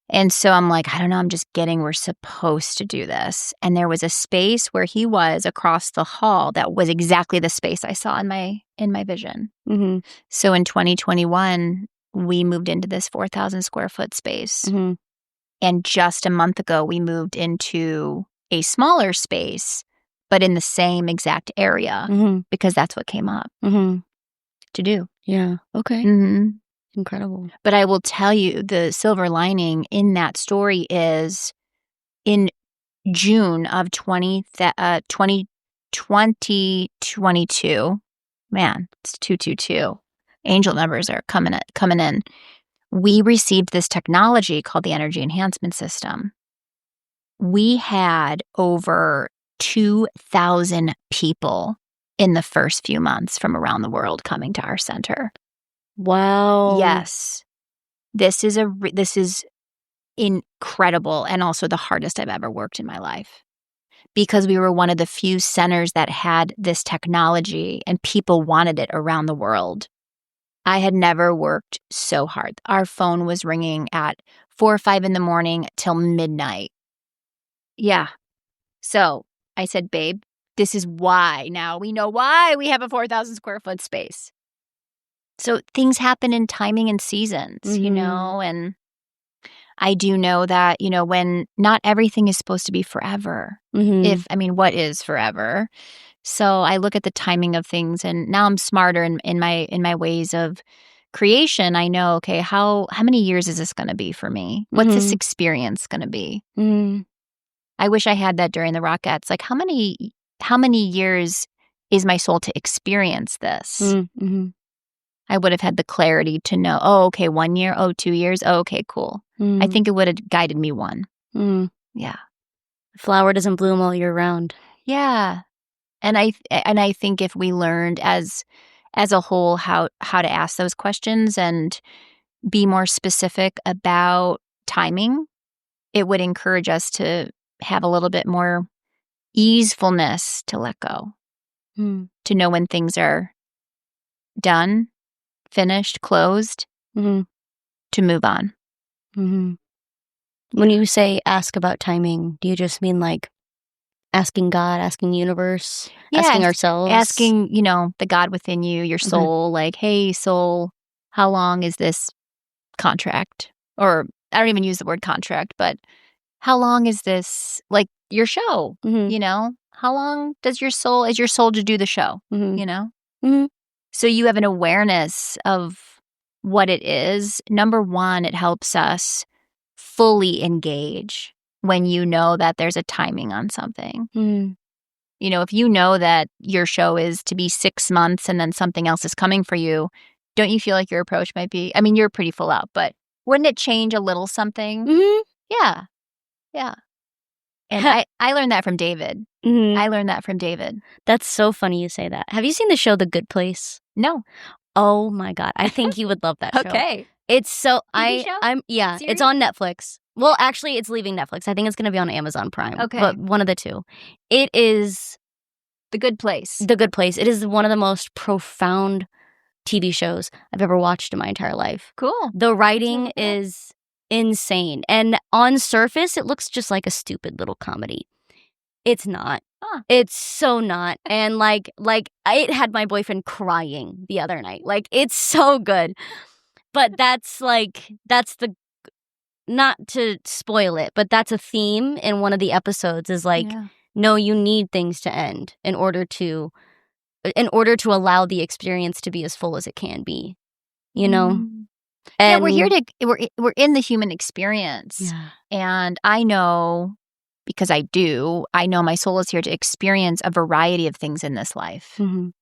And so I'm like, I don't know, I'm just getting, we're supposed to do this. And there was a space where he was across the hall that was exactly the space I saw in my vision. So in 2021, we moved into this 4,000 square foot space. And just a month ago, we moved into a smaller space, but in the same exact area because that's what came up to do. Yeah. Okay. Incredible. But I will tell you, the silver lining in that story is in June of 2022, man, it's 222. Angel numbers are coming in. We received this technology called the Energy Enhancement System. We had over 2,000 people in the first few months from around the world coming to our center. Wow. Yes. This is incredible, and also the hardest I've ever worked in my life, because we were one of the few centers that had this technology and people wanted it around the world. I had never worked so hard. Our phone was ringing at 4 or 5 in the morning till midnight. Yeah. So I said, babe, this is why now we know why we have a 4,000 square foot space. So things happen in timing and seasons, and I do know that, when not everything is supposed to be forever. What is forever? So I look at the timing of things, and now I'm smarter in my ways of creation. I know, okay, how many years is this going to be for me? What's this experience going to be? I wish I had that during the Rockettes. Like, how many years is my soul to experience this? I would have had the clarity to know, 1 year, 2 years, okay, cool. I think it would have guided me one. Yeah. Flower doesn't bloom all year round. Yeah. And I think if we learned as a whole how to ask those questions and be more specific about timing, it would encourage us to have a little bit more easefulness to let go, to know when things are done, finished, closed, to move on. When you say ask about timing, do you just mean like asking God, asking the universe, asking ourselves? Asking, the God within you, your soul, like, hey, soul, how long is this contract? Or I don't even use the word contract, but how long is this, like, your show, How long is your soul to do the show, So you have an awareness of what it is. Number one, it helps us fully engage when you know that there's a timing on something. If you know that your show is to be 6 months and then something else is coming for you, don't you feel like your approach might be, I mean, you're pretty full out, but wouldn't it change a little something? Yeah. And I learned that from David. I learned that from David. That's so funny you say that. Have you seen the show The Good Place? No. Oh my God. I think you would love that show. Okay. It's so TV show? Series? It's on Netflix. Well, actually it's leaving Netflix. I think it's going to be on Amazon Prime. Okay. But one of the two. It is The Good Place. The Good Place. It is one of the most profound TV shows I've ever watched in my entire life. Cool. The writing is insane. And on surface, it looks just like a stupid little comedy. It's not. It's so not. And like it had my boyfriend crying the other night. Like, it's so good. But that's the, not to spoil it, but that's a theme in one of the episodes is like, no, you need things to end in order to allow the experience to be as full as it can be, And we're here we're in the human experience. And I know, because I know my soul is here to experience a variety of things in this life. And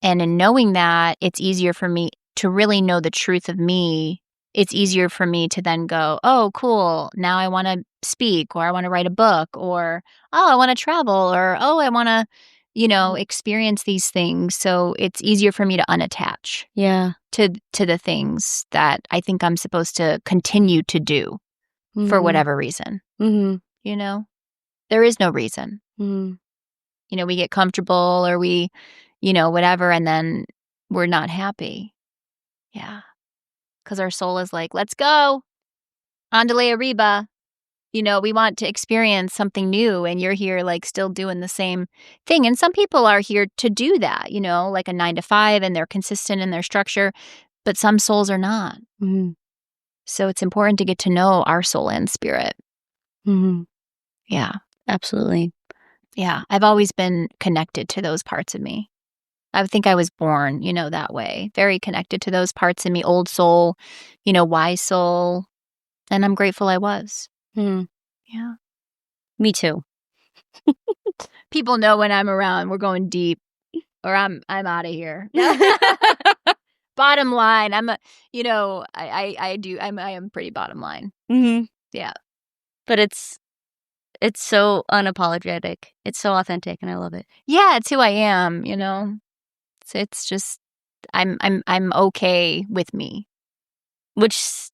in knowing that, it's easier for me to really know the truth of me. It's easier for me to then go, oh, cool, now I want to speak, or I want to write a book, or, oh, I want to travel, or, oh, I want to, experience these things. So it's easier for me to unattach to the things that I think I'm supposed to continue to do for whatever reason. There is no reason. We get comfortable, or we, whatever, and then we're not happy. Because our soul is like, let's go. Andale arriba. We want to experience something new, and you're here like still doing the same thing. And some people are here to do that, like a 9 to 5, and they're consistent in their structure, but some souls are not. So it's important to get to know our soul and spirit. Yeah. Absolutely. Yeah. I've always been connected to those parts of me. I think I was born, that way. Very connected to those parts in me. Old soul, wise soul. And I'm grateful I was. Yeah. Me too. People know when I'm around, we're going deep, or I'm out of here. Bottom line, I am pretty bottom line. Yeah. But it's so unapologetic. It's so authentic, and I love it. Yeah, it's who I am, It's just I'm okay with me, which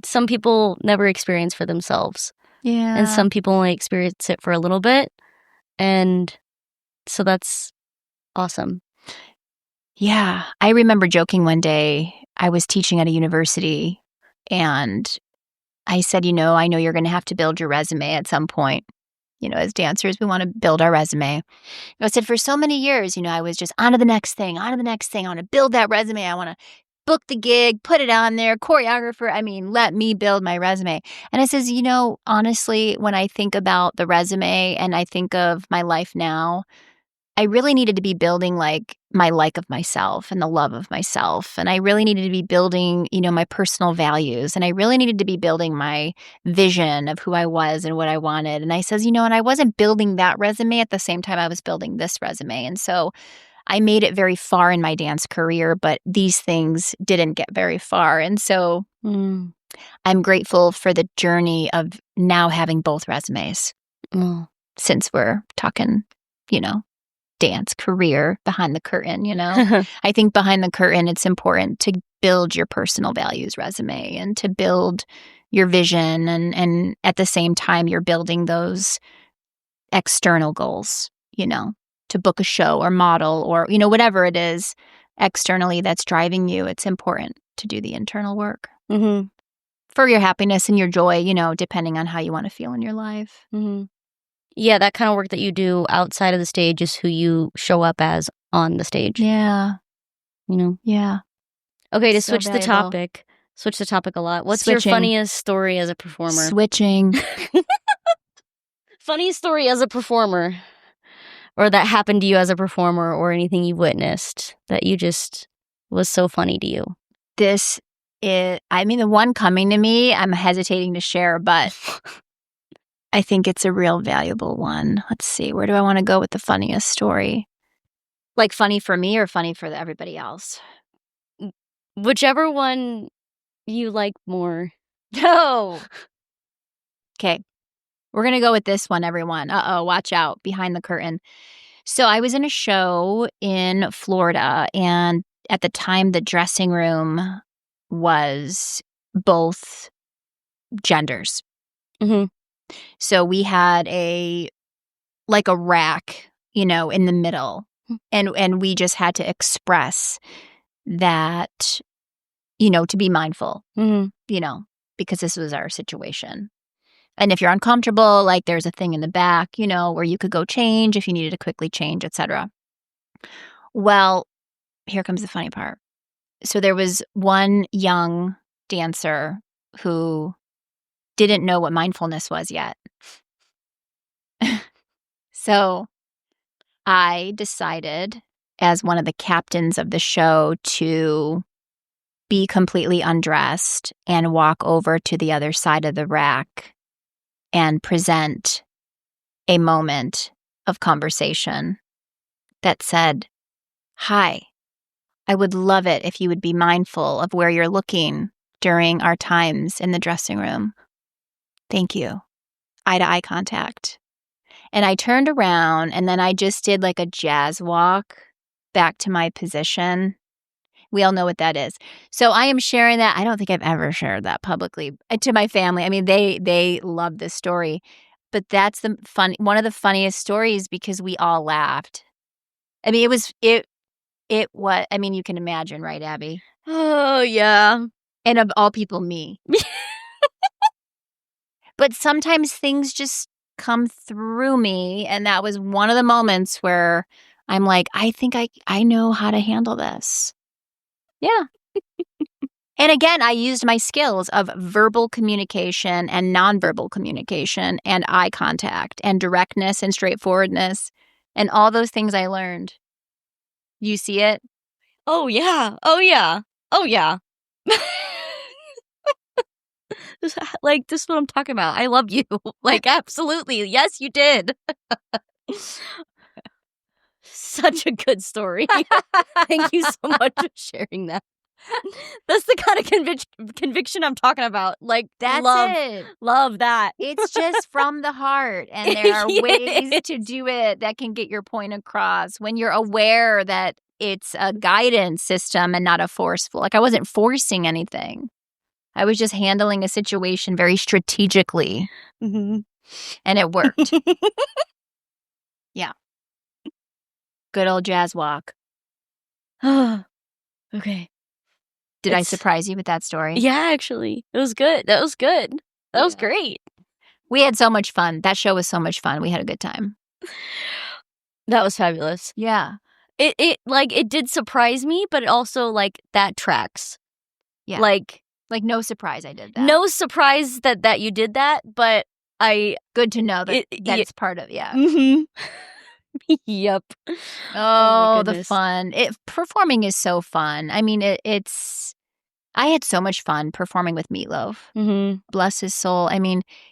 some people never experience for themselves. Yeah. And some people only experience it for a little bit. And so that's awesome. Yeah. I remember joking one day, I was teaching at a university, and I said, I know you're going to have to build your resume at some point. As dancers, we want to build our resume. I said, for so many years, I was just on to the next thing. I want to build that resume. I want to book the gig, put it on there, choreographer. I mean, let me build my resume. And I says, honestly, when I think about the resume and I think of my life now, I really needed to be building like my like of myself and the love of myself. And I really needed to be building, my personal values. And I really needed to be building my vision of who I was and what I wanted. And I says, and I wasn't building that resume at the same time I was building this resume. And so I made it very far in my dance career, but these things didn't get very far. And so I'm grateful for the journey of now having both resumes since we're talking, dance career behind the curtain, I think behind the curtain, it's important to build your personal values resume and to build your vision. And at the same time, you're building those external goals to book a show or model or, whatever it is externally that's driving you, it's important to do the internal work for your happiness and your joy, depending on how you want to feel in your life. Yeah, that kind of work that you do outside of the stage is who you show up as on the stage. Yeah. Yeah. Okay, to So switch valuable. the topic. Switch the topic a lot. What's Switching. your funniest story as a performer? Switching. Funniest story as a performer, or that happened to you as a performer, or anything you witnessed that you just was so funny to you. This is, the one coming to me, I'm hesitating to share, but I think it's a real valuable one. Let's see. Where do I want to go with the funniest story? Like funny for me or funny for everybody else? Whichever one you like more. No. Okay. We're going to go with this one, everyone. Uh-oh, watch out. Behind the curtain. So I was in a show in Florida, and at the time, the dressing room was both genders. So we had a rack, in the middle, and we just had to express that, to be mindful, because this was our situation. And if you're uncomfortable, there's a thing in the back, where you could go change if you needed to quickly change, etc. Well, here comes the funny part. So there was one young dancer who didn't know what mindfulness was yet. So I decided, as one of the captains of the show, to be completely undressed and walk over to the other side of the rack and present a moment of conversation that said, "Hi, I would love it if you would be mindful of where you're looking during our times in the dressing room. Thank you." Eye-to-eye contact. And I turned around, and then I just did a jazz walk back to my position. We all know what that is. So I am sharing that. I don't think I've ever shared that publicly to my family. They love this story. But that's one of the funniest stories because we all laughed. You can imagine, right, Abbie? Oh, yeah. And of all people, me. But sometimes things just come through me, and that was one of the moments where I'm like, I think I know how to handle this. Yeah. And again, I used my skills of verbal communication and nonverbal communication and eye contact and directness and straightforwardness and all those things I learned. You see it? Oh, yeah. Oh, yeah. Oh, yeah. This is what I'm talking about. I love you. Absolutely. Yes, you did. Such a good story. Thank you so much for sharing that. That's the kind of conviction I'm talking about. That's it. Love that. It's just from the heart. And there are ways to do it that can get your point across when you're aware that it's a guidance system and not a forceful. I wasn't forcing anything. I was just handling a situation very strategically. And it worked. Yeah. Good old jazz walk. Okay. Did I surprise you with that story? Yeah, actually. It was good. That was good. That was great. We had so much fun. That show was so much fun. We had a good time. That was fabulous. Yeah. It did surprise me, but it also, that tracks. Yeah. No surprise I did that. No surprise that you did that, but good to know that it's part of, yeah. Yep. Oh, the fun. Performing is so fun. I had so much fun performing with Meatloaf. Bless his soul.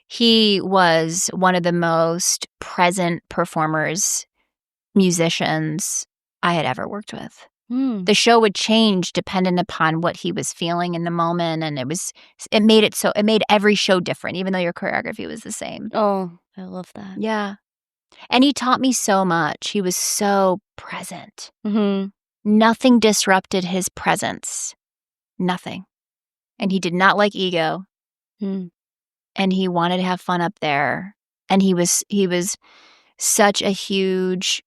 He was one of the most present performers, musicians I had ever worked with. The show would change dependent upon what he was feeling in the moment, and it made every show different, even though your choreography was the same. Oh, I love that. Yeah. And he taught me so much. He was so present. Nothing disrupted his presence. Nothing. And he did not like ego. And he wanted to have fun up there. And he was such a huge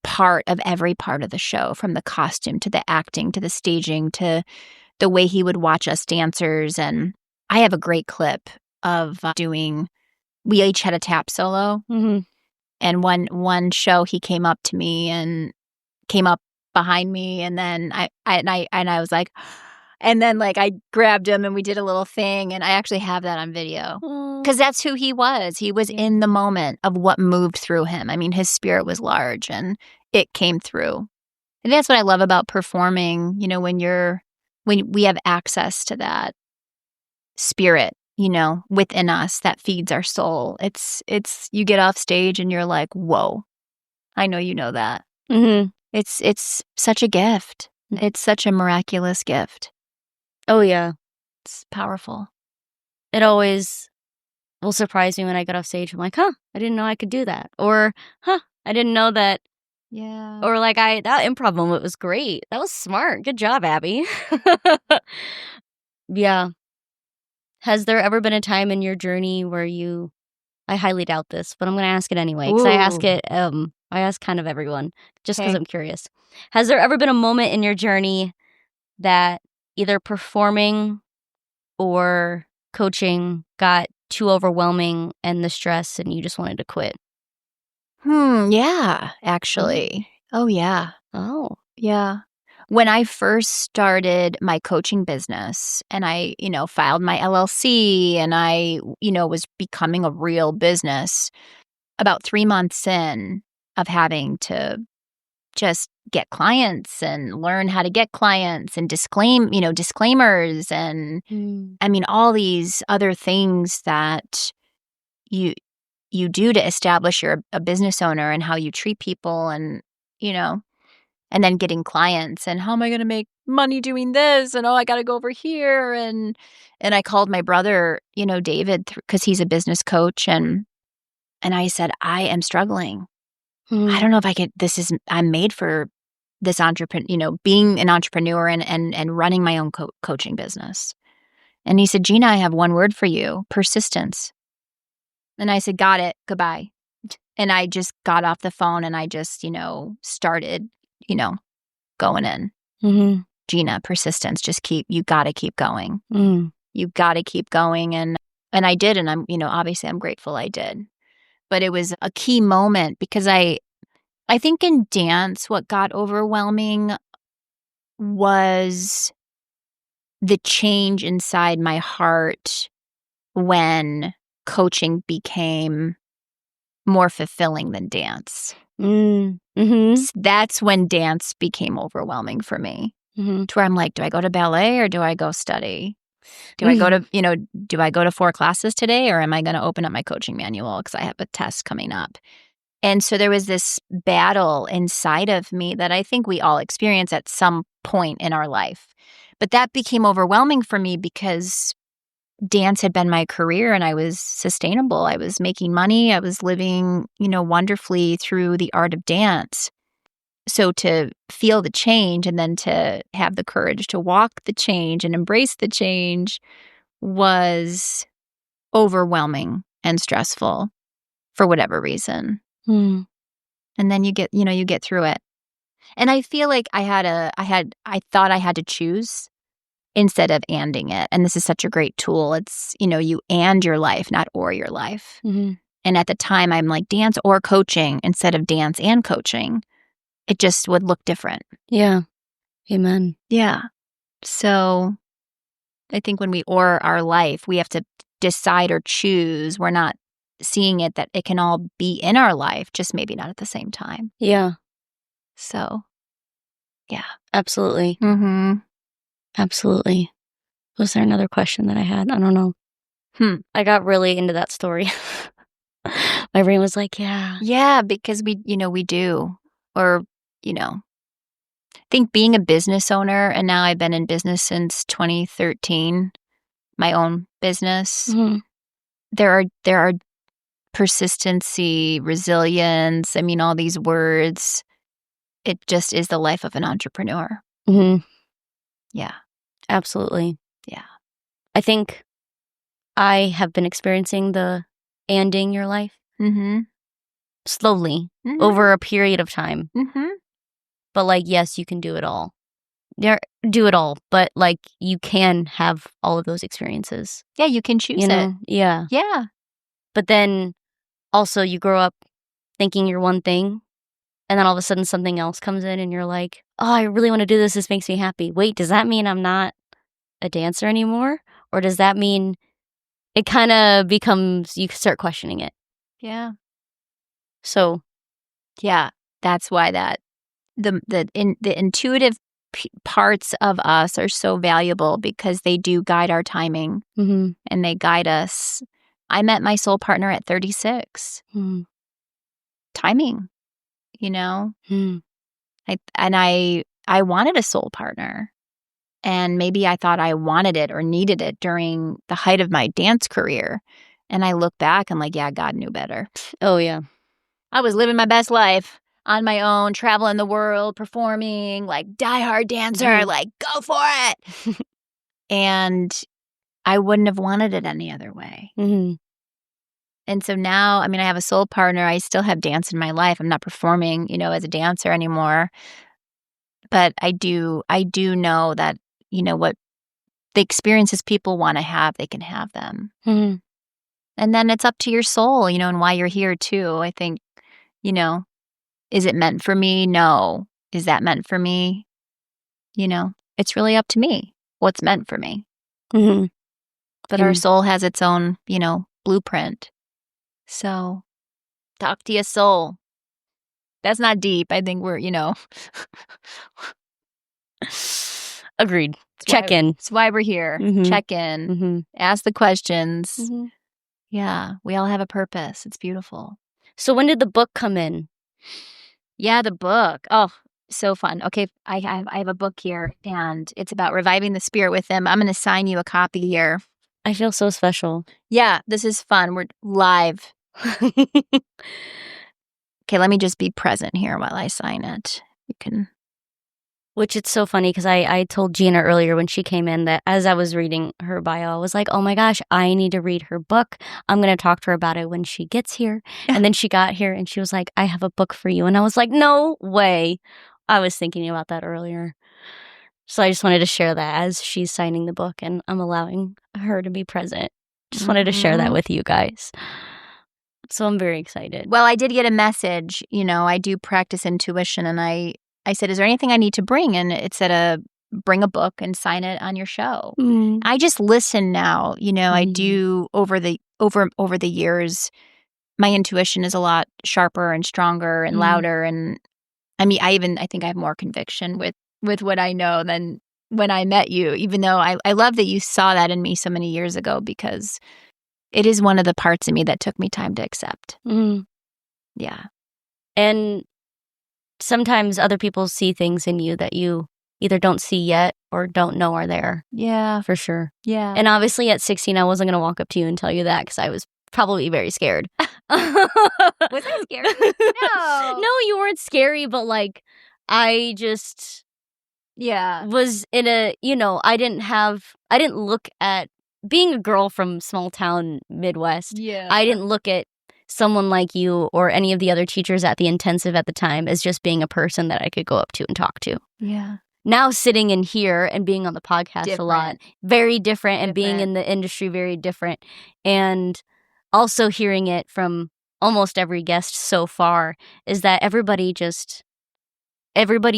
part of every part of the show, from the costume to the acting to the staging to the way he would watch us dancers. And I have a great clip of we each had a tap solo. Mm-hmm. And one show he came up to me and came up behind me, and then I was like, and then like I grabbed him and we did a little thing, and I actually have that on video because that's who he was. He was in the moment of what moved through him. I mean, his spirit was large and it came through. And that's what I love about performing, when we have access to that spirit, within us that feeds our soul. It's you get off stage and you're like, whoa, I know you know that. Mm-hmm. It's such a gift. It's such a miraculous gift. Oh, yeah. It's powerful. It always will surprise me when I get off stage. I'm like, I didn't know I could do that. Or, I didn't know that. Yeah. Or like that improv moment was great. That was smart. Good job, Abbie. Yeah. Has there ever been a time in your journey where I highly doubt this, but I'm going to ask it anyway, because I ask kind of everyone, just because I'm curious. Has there ever been a moment in your journey that either performing or coaching got too overwhelming and the stress and you just wanted to quit? Yeah, actually. Oh, yeah. Oh. Yeah. When I first started my coaching business and I, filed my LLC and I, was becoming a real business, about 3 months in of having to just get clients and learn how to get clients and disclaimers and I mean, all these other things that you do to establish you're a business owner and how you treat people and, and then getting clients and how am I going to make money doing this? And, I got to go over here. And I called my brother, David, because he's a business coach. And I said, I am struggling. I don't know if I could, I'm made for this entrepreneur, being an entrepreneur and running my own coaching business. And he said, Gina, I have one word for you, persistence. And I said, got it. Goodbye. And I just got off the phone and I just, started, going in. Mm-hmm. Gina, persistence, you got to keep going. Mm. You got to keep going. And I did. And I'm, obviously I'm grateful I did. But it was a key moment because I think in dance, what got overwhelming was the change inside my heart when coaching became more fulfilling than dance. Mm-hmm. That's when dance became overwhelming for me. Mm-hmm. To where I'm like, do I go to ballet or do I go study? Do I go to, do I go to 4 classes today or am I going to open up my coaching manual because I have a test coming up? And so there was this battle inside of me that I think we all experience at some point in our life. But that became overwhelming for me because dance had been my career and I was sustainable. I was making money. I was living, wonderfully through the art of dance. So to feel the change and then to have the courage to walk the change and embrace the change was overwhelming and stressful for whatever reason. Mm. And then you get through it. And I feel like I thought I had to choose instead of anding it. And this is such a great tool. It's, you and your life, not or your life. Mm-hmm. And at the time I'm like dance or coaching instead of dance and coaching. It just would look different. Yeah. Amen. Yeah. So I think when we or our life, we have to decide or choose. We're not seeing it that it can all be in our life, just maybe not at the same time. Yeah. So, yeah. Absolutely. Mm-hmm. Absolutely. Was there another question that I had? I don't know. I got really into that story. My brain was like, yeah. Yeah, because we do. Or, I think being a business owner, and now I've been in business since 2013, my own business. Mm-hmm. There are persistency, resilience, I mean, all these words. It just is the life of an entrepreneur. Mm-hmm. Yeah. Absolutely. Yeah. I think I have been experiencing the anding your life. Mm-hmm. slowly over a period of time. But like, yes, you can do it all. Do it all, but like you can have all of those experiences. Yeah, you can choose it. Yeah. Yeah. But then also you grow up thinking you're one thing, and then all of a sudden something else comes in and you're like, oh, I really want to do this. This makes me happy. Wait, does that mean I'm not a dancer anymore? Or does that mean it kind of becomes, you start questioning it? Yeah. So. Yeah, that's why the intuitive parts of us are so valuable, because they do guide our timing and they guide us. I met my soul partner at 36. Timing, you know? I wanted a soul partner, and maybe I thought I wanted it or needed it during the height of my dance career. And I look back and like, yeah, God knew better. Oh, yeah. I was living my best life on my own, traveling the world, performing, like diehard dancer, like go for it. And I wouldn't have wanted it any other way. And so now, I mean, I have a soul partner. I still have dance in my life. I'm not performing, as a dancer anymore. But I do know that, what the experiences people want to have, they can have them. And then it's up to your soul, and why you're here too. I think, is it meant for me? No. Is that meant for me? It's really up to me what's meant for me. But our soul has its own, blueprint. So talk to your soul. That's not deep. I think we're, Agreed. Check in. That's why we're here. Check in. Ask the questions. Yeah. We all have a purpose. It's beautiful. So when did the book come in? Yeah, the book. Oh, so fun. Okay, I have a book here, and it's about reviving the spirit with them. I'm going to sign you a copy here. I feel so special. Yeah, this is fun. We're live. Okay, let me just be present here while I sign it. You can. Which it's so funny because I told Gina earlier when she came in that as I was reading her bio, I was like, oh my gosh, I need to read her book. I'm going to talk to her about it when she gets here. And then she got here and she was like, I have a book for you. And I was like, no way. I was thinking about that earlier. So I just wanted to share that as she's signing the book and I'm allowing her to be present. Just wanted to share that with you guys. So I'm very excited. Well, I did get a message. I do practice intuition, and I said, is there anything I need to bring? And it said, bring a book and sign it on your show. I just listen now. I do over the years, my intuition is a lot sharper and stronger and louder. And I mean, I think I have more conviction with what I know than when I met you, even though I love that you saw that in me so many years ago, because it is one of the parts of me that took me time to accept. Yeah. And sometimes other people see things in you that you either don't see yet or don't know are there. Yeah. For sure. Yeah. And obviously at 16, I wasn't going to walk up to you and tell you that because I was probably very scared. Was I scared? No. No, you weren't scary, but like I just was in a, I didn't look at being a girl from small town Midwest. Yeah. I didn't look at someone like you or any of the other teachers at the intensive at the time as just being a person that I could go up to and talk to. Yeah. Now sitting in here and being on the podcast a lot, very different, and being in the industry, very different. And also hearing it from almost every guest so far is that everybody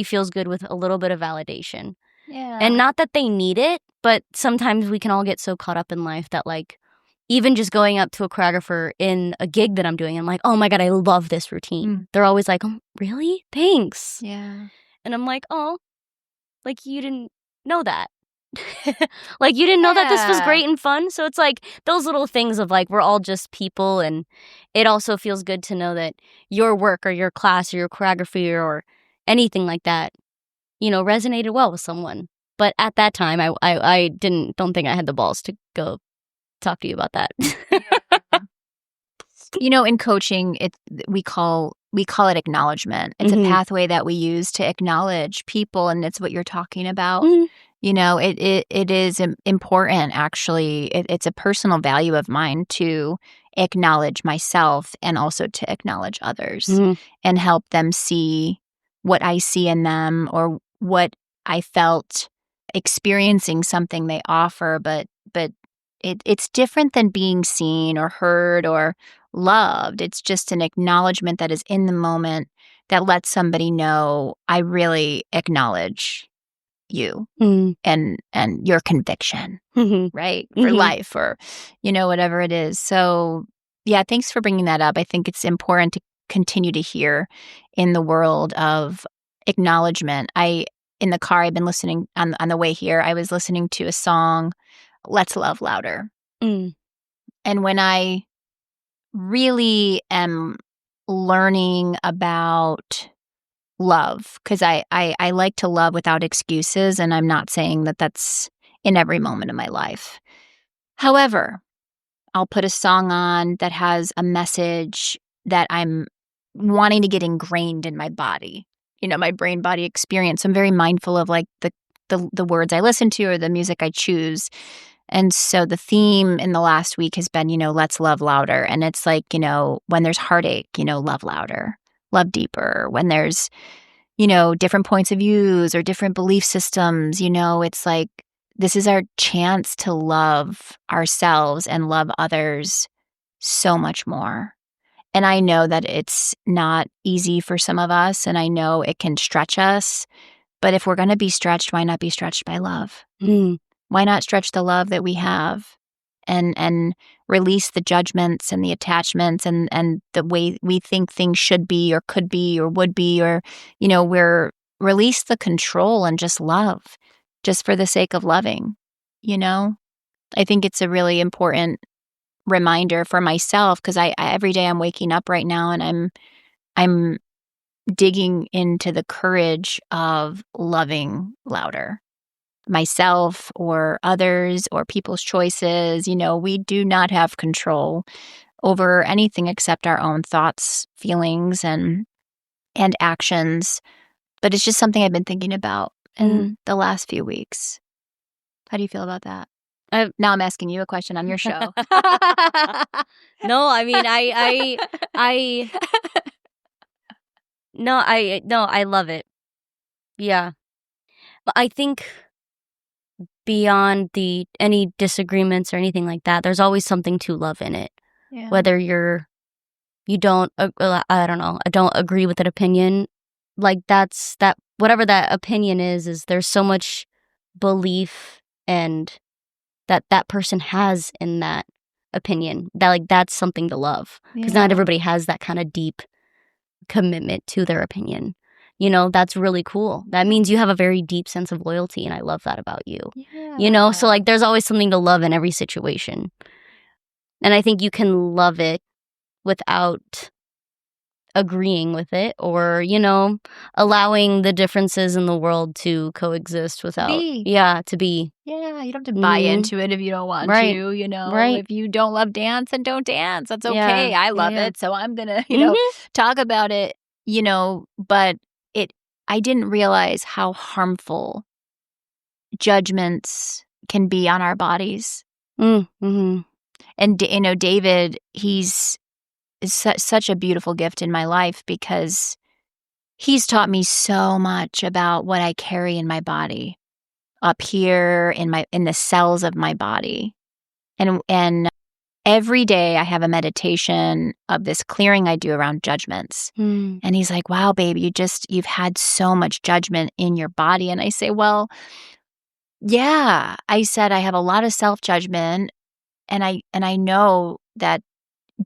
feels good with a little bit of validation. Yeah. And not that they need it, but sometimes we can all get so caught up in life that like, even just going up to a choreographer in a gig that I'm doing, I'm like, oh my God, I love this routine. They're always like, oh, really? Thanks. Yeah. And I'm like, oh, like you didn't know that. Like you didn't know that this was great and fun. So it's like those little things of like, we're all just people. And it also feels good to know that your work or your class or your choreography or anything like that, resonated well with someone. But at that time, I don't think I had the balls to go talk to you about that. In coaching, we call it acknowledgement. It's a pathway that we use to acknowledge people, and it's what you're talking about. It is important, actually. It's a personal value of mine to acknowledge myself and also to acknowledge others Mhm. and help them see what I see in them or what I felt experiencing something they offer, but it's different than being seen or heard or loved. It's just an acknowledgement that is in the moment that lets somebody know I really acknowledge you Mhm. and your conviction, Mhm. right? For Mhm. life or, whatever it is. So, yeah, thanks for bringing that up. I think it's important to continue to hear in the world of acknowledgement. In the car, I've been listening on the way here, I was listening to a song, Let's Love Louder. Mm. And when I really am learning about love, because I like to love without excuses, and I'm not saying that that's in every moment of my life. However, I'll put a song on that has a message that I'm wanting to get ingrained in my body, my brain body experience. I'm very mindful of like the words I listen to or the music I choose. And so the theme in the last week has been, let's love louder. And it's like, when there's heartache, love louder, love deeper. When there's, different points of views or different belief systems, it's like this is our chance to love ourselves and love others so much more. And I know that it's not easy for some of us, and I know it can stretch us. But if we're going to be stretched, why not be stretched by love? Mm. Why not stretch the love that we have and release the judgments and the attachments and the way we think things should be or could be or would be, or, we're release the control and just love just for the sake of loving, I think it's a really important reminder for myself because I every day I'm waking up right now and I'm digging into the courage of loving louder. Myself or others or people's choices. We do not have control over anything except our own thoughts, feelings, and actions. But it's just something I've been thinking about in the last few weeks. How do you feel about that? Now I'm asking you a question on your show. No, I mean, I love it. Yeah. But I think beyond any disagreements or anything like that, there's always something to love in it. Yeah. Whether you don't, I don't know, I don't agree with an opinion, like that, whatever that opinion is there's so much belief and that person has in that opinion that like that's something to love because not everybody has that kind of deep commitment to their opinion. That's really cool. That means you have a very deep sense of loyalty, and I love that about you. So like there's always something to love in every situation, and I think you can love it without agreeing with it or allowing the differences in the world to coexist without to be. Yeah, you don't have to buy into it if you don't want Right. to, Right. If you don't love dance, then don't dance. That's Yeah. okay. I love it. So I'm going to, talk about it, but I didn't realize how harmful judgments can be on our bodies. Mm-hmm. And, David, he's such a beautiful gift in my life because he's taught me so much about what I carry in my body. Up here in the cells of my body. And every day I have a meditation of this clearing I do around judgments. Mm. And he's like, wow, babe, you've had so much judgment in your body. And I say, well, yeah, I said, I have a lot of self-judgment. And I know that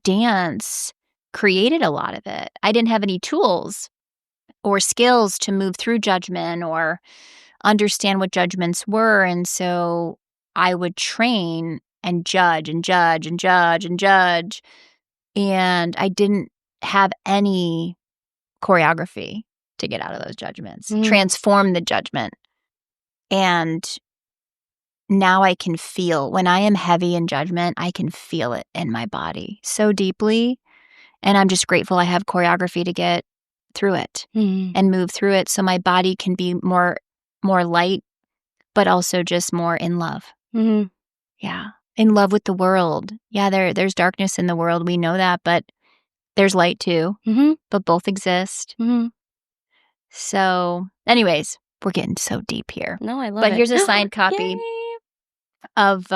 dance created a lot of it. I didn't have any tools or skills to move through judgment or understand what judgments were. And so I would train and judge and judge and judge and judge. And I didn't have any choreography to get out of those judgments, transform the judgment. And now I can feel when I am heavy in judgment, I can feel it in my body so deeply. And I'm just grateful I have choreography to get through it and move through it so my body can be more light, but also just more in love. Yeah. in love with the world. Yeah, there's darkness in the world. We know that, but there's light too. Mm-hmm. But both exist. Mm-hmm. So, anyways, we're getting so deep here. No, I love But it. here's a signed copy of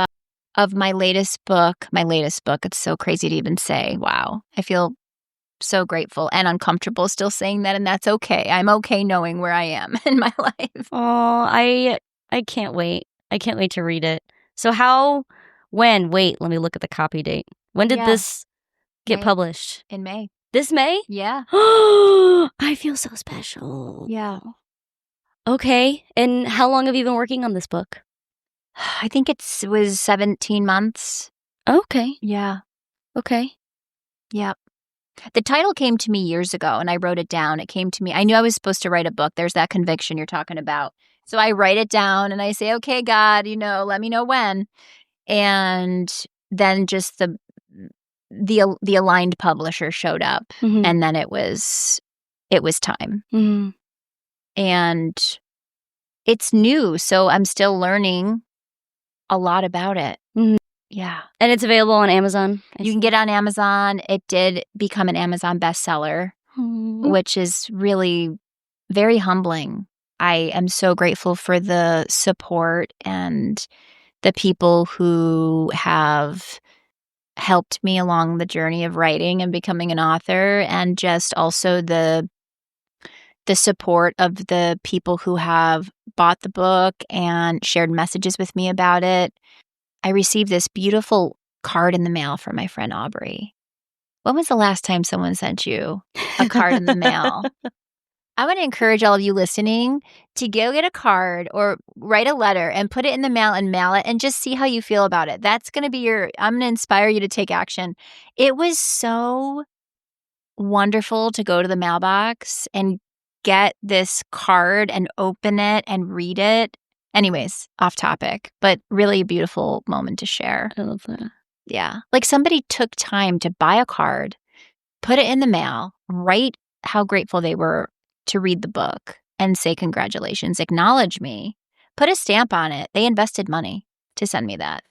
my latest book. My latest book. It's so crazy to even say. Wow. I feel so grateful and uncomfortable still saying that, and that's okay. I'm okay knowing where I am in my life. Oh, I can't wait. I can't wait to read it. So wait, let me look at the copy date. When did this get published? In May. This May? Yeah. I feel so special. Yeah. Okay. And how long have you been working on this book? I think it was 17 months. Okay. Yeah. Okay. Yep. The title came to me years ago, and I wrote it down. It came to me. I knew I was supposed to write a book. There's that conviction you're talking about. So I write it down, and I say, okay, God, let me know when. And then just the aligned publisher showed up, Mm-hmm. and then it was time. Mm-hmm. And it's new, so I'm still learning a lot about it. Mm-hmm. Yeah. And it's available on Amazon? You can get it on Amazon. It did become an Amazon bestseller, which is really very humbling. I am so grateful for the support and the people who have helped me along the journey of writing and becoming an author, and just also the support of the people who have bought the book and shared messages with me about it. I received this beautiful card in the mail from my friend Aubrey. When was the last time someone sent you a card in the mail? I want to encourage all of you listening to go get a card or write a letter and put it in the mail and mail it and just see how you feel about it. That's going to be I'm going to inspire you to take action. It was so wonderful to go to the mailbox and get this card and open it and read it. Anyways, off topic, but really a beautiful moment to share. I love that. Yeah. Like somebody took time to buy a card, put it in the mail, write how grateful they were to read the book, and say congratulations, acknowledge me, put a stamp on it. They invested money to send me that.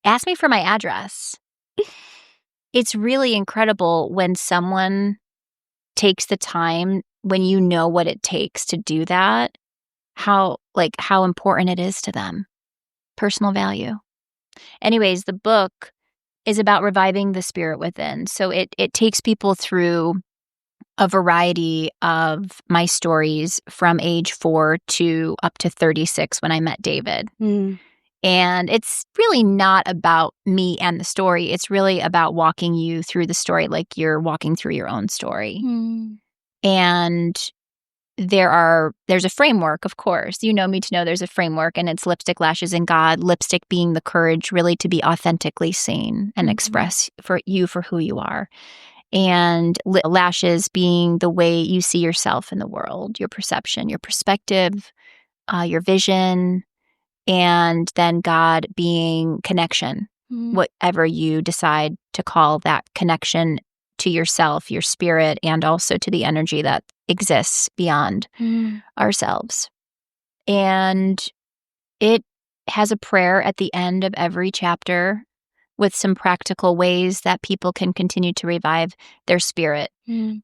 Ask me for my address. It's really incredible when someone takes the time, when you know what it takes to do that, how important it is to them. Personal value. Anyways, the book is about reviving the spirit within. So it takes people through a variety of my stories from age 4 to up to 36 when I met David. Mm. And it's really not about me and the story. It's really about walking you through the story like you're walking through your own story. Mm. And there's a framework, of course. You know me to know there's a framework, and it's lipstick, lashes, and God. Lipstick being the courage really to be authentically seen and express for who you are. And lashes being the way you see yourself in the world, your perception, your perspective, your vision. And then God being connection, whatever you decide to call that connection to yourself, your spirit, and also to the energy that exists beyond ourselves. And it has a prayer at the end of every chapter with some practical ways that people can continue to revive their spirit.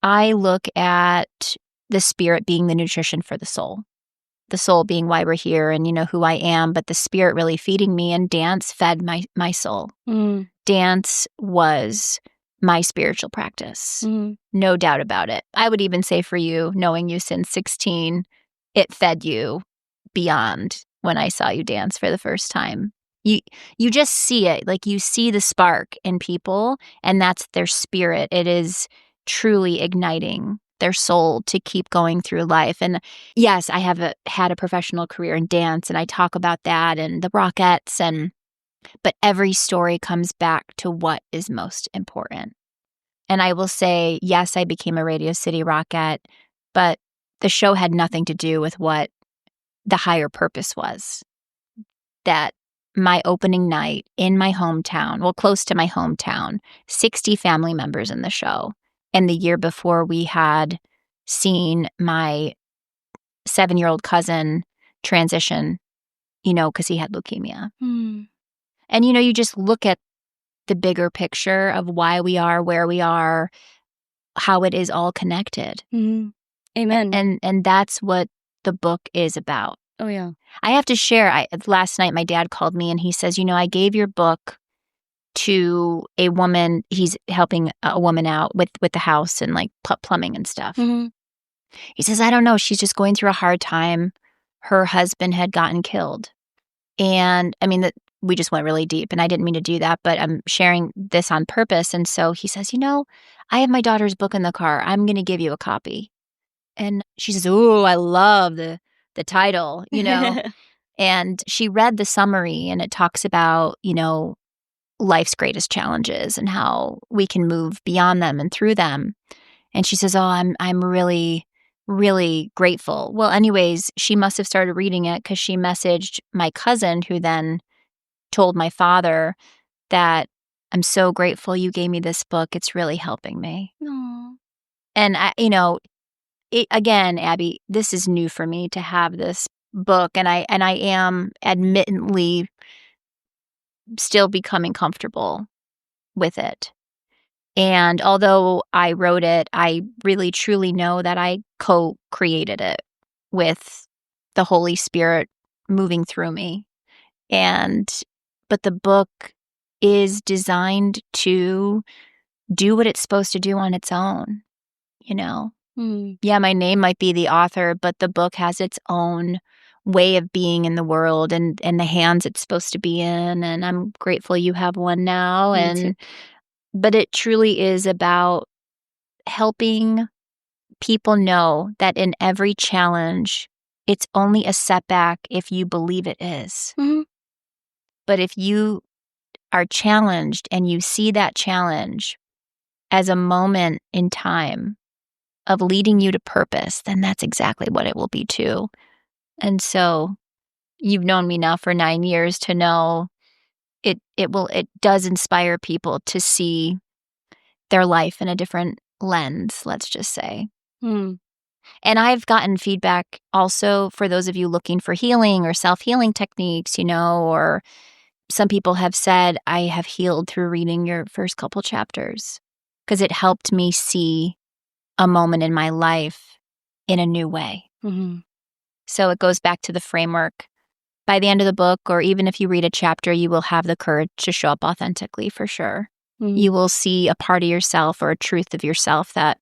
I look at the spirit being the nutrition for the soul being why we're here and who I am, but the spirit really feeding me, and dance fed my soul. Dance was my spiritual practice. No doubt about it. I would even say for you, knowing you since 16, it fed you beyond when I saw you dance for the first time. You just see it, like you see the spark in people, and that's their spirit. It is truly igniting their soul to keep going through life. And yes, I have had a professional career in dance, and I talk about that and the Rockettes, but every story comes back to what is most important. And I will say, yes, I became a Radio City Rockette, but the show had nothing to do with what the higher purpose was. That my opening night in my hometown, well, close to my hometown, 60 family members in the show. And the year before, we had seen my 7-year-old cousin transition, because he had leukemia. And, you just look at the bigger picture of why we are where we are, how it is all connected. Mm-hmm. Amen. And that's what the book is about. Oh, yeah. I have to share, last night my dad called me and he says, I gave your book to a woman. He's helping a woman out with the house and like plumbing and stuff. Mm-hmm. He says, I don't know. She's just going through a hard time. Her husband had gotten killed. And I mean, we just went really deep and I didn't mean to do that, but I'm sharing this on purpose. And so he says, I have my daughter's book in the car. I'm going to give you a copy. And she says, oh, I love the title, And she read the summary and it talks about, life's greatest challenges and how we can move beyond them and through them. And she says, oh, I'm really, really grateful. Well, anyways, she must have started reading it because she messaged my cousin, who then told my father that I'm so grateful you gave me this book. It's really helping me. Aww. And again, Abbie, this is new for me to have this book, and I am admittedly still becoming comfortable with it. And although I wrote it, I really truly know that I co-created it with the Holy Spirit moving through me. But the book is designed to do what it's supposed to do on its own, Yeah, my name might be the author, but the book has its own way of being in the world and the hands it's supposed to be in. And I'm grateful you have one now. But it truly is about helping people know that in every challenge, it's only a setback if you believe it is. Mm-hmm. But if you are challenged and you see that challenge as a moment in time of leading you to purpose, then that's exactly what it will be too. And so you've known me now for 9 years to know it does inspire people to see their life in a different lens, let's just say. Mm. And I've gotten feedback also for those of you looking for healing or self-healing techniques, or some people have said, I have healed through reading your first couple chapters because it helped me see a moment in my life in a new way. Mm-hmm. So it goes back to the framework. By the end of the book, or even if you read a chapter, you will have the courage to show up authentically for sure. Mm-hmm. You will see a part of yourself or a truth of yourself that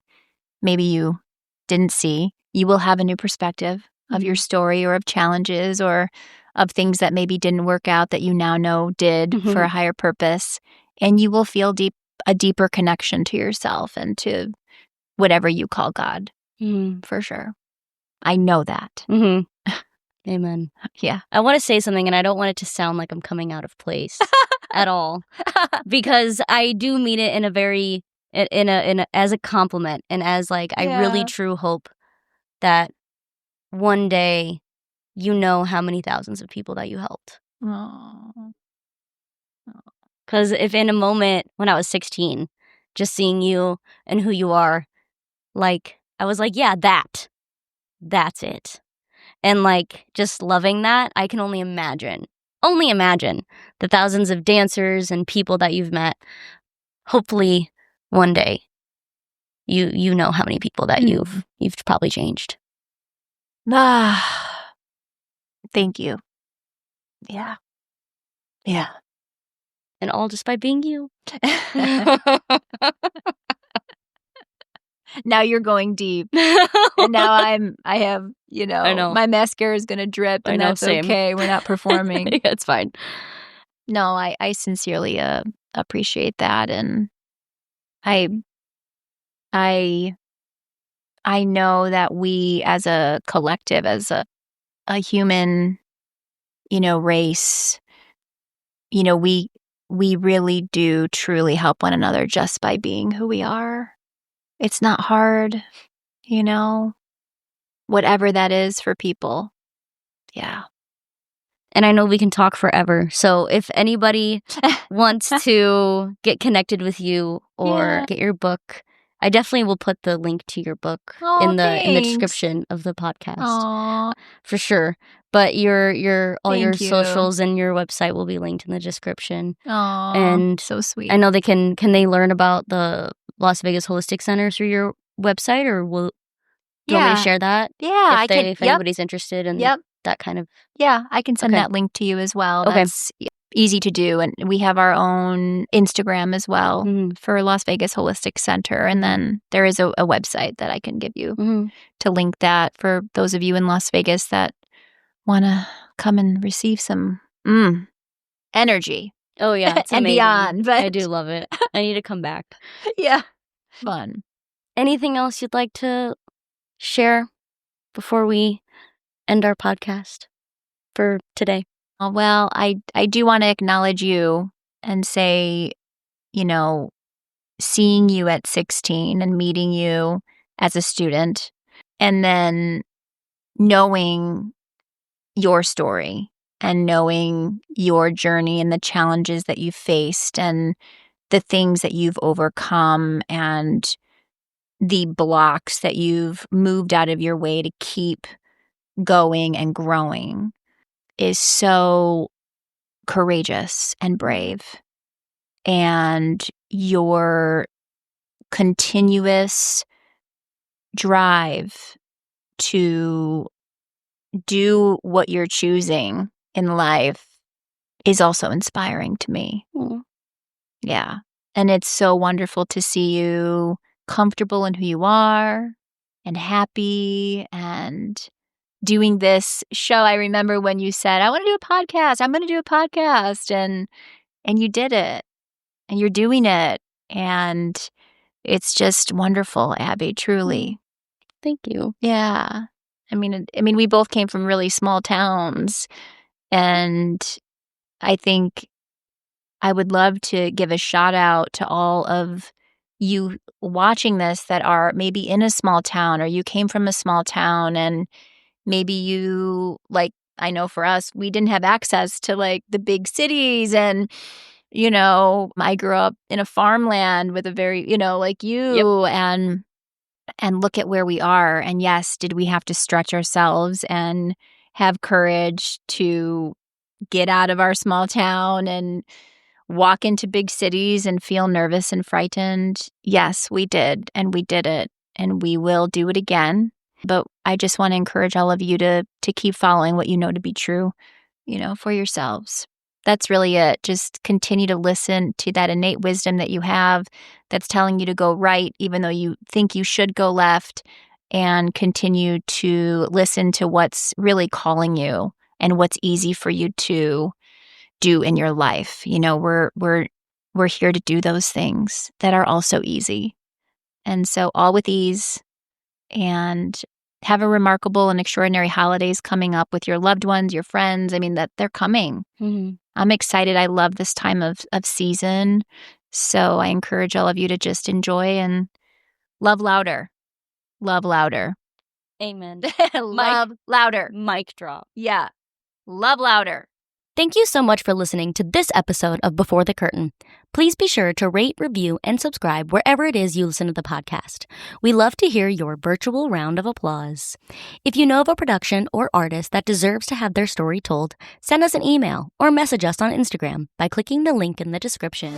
maybe you didn't see. You will have a new perspective of your story or of challenges or of things that maybe didn't work out that you now know did for a higher purpose. And you will feel a deeper connection to yourself and to whatever you call God, for sure. I know that. Mm-hmm. Amen. Yeah. I want to say something, and I don't want it to sound like I'm coming out of place at all, because I do mean it in a very, as a compliment, and as like, I really true hope that one day you know how many thousands of people that you helped. Because if in a moment when I was 16, just seeing you and who you are, like, I was like, yeah, that's it. And like, just loving that, I can only imagine the thousands of dancers and people that you've met. Hopefully one day you know how many people that you've probably changed. Thank you. Yeah. Yeah. And all just by being you. Now you're going deep. And now I have, I know. My mascara is going to drip, and that's same. okay. We're not performing. Yeah, it's fine. No, I sincerely appreciate that. And I know that we as a collective, as a human, race, we really do truly help one another just by being who we are. It's not hard, whatever that is for people. Yeah. And I know we can talk forever. So if anybody wants to get connected with you or get your book, I definitely will put the link to your book in the description of the podcast. Aww. For sure. But your all Thank your you. socials and your website will be linked in the description. Aww, and so sweet. I know they can they learn about the Las Vegas Holistic Center through your website, or do you want me to share that? Yeah, if anybody's interested in that kind of. Yeah, I can send that link to you as well. Okay. That's easy to do. And we have our own Instagram as well for Las Vegas Holistic Center. And then there is a website that I can give you to link that for those of you in Las Vegas that want to come and receive some energy. Oh, yeah. It's and amazing. beyond. But I do love it. I need to come back. Yeah. Fun. Anything else you'd like to share before we end our podcast for today? Well, I do want to acknowledge you and say, seeing you at 16 and meeting you as a student, and then knowing your story and knowing your journey and the challenges that you faced and the things that you've overcome and the blocks that you've moved out of your way to keep going and growing is so courageous and brave. And your continuous drive to do what you're choosing in life is also inspiring to me. Yeah. And it's so wonderful to see you comfortable in who you are and happy and doing this show. I remember when you said, I want to do a podcast. I'm going to do a podcast. And you did it. And you're doing it. And it's just wonderful, Abbie, truly. Thank you. Yeah. I mean, we both came from really small towns. And I think I would love to give a shout out to all of you watching this that are maybe in a small town, or you came from a small town, and maybe you, like, I know for us, we didn't have access to like the big cities, and I grew up in a farmland with a very, like you, and look at where we are. And yes, did we have to stretch ourselves and have courage to get out of our small town and walk into big cities and feel nervous and frightened? Yes, we did. And we did it. And we will do it again. But I just want to encourage all of you to keep following what you know to be true, for yourselves. That's really it. Just continue to listen to that innate wisdom that you have that's telling you to go right, even though you think you should go left, and continue to listen to what's really calling you and what's easy for you to do in your life. We're here to do those things that are also easy. And so all with ease, and have a remarkable and extraordinary holidays coming up with your loved ones, your friends. I mean, that they're coming. I'm excited. I love this time of season. So I encourage all of you to just enjoy and love louder. Love louder. Amen. Love louder. Mic drop. Yeah. Love louder. Thank you so much for listening to this episode of Before the Curtain. Please be sure to rate, review, and subscribe wherever it is you listen to the podcast. We love to hear your virtual round of applause. If you know of a production or artist that deserves to have their story told, send us an email or message us on Instagram by clicking the link in the description.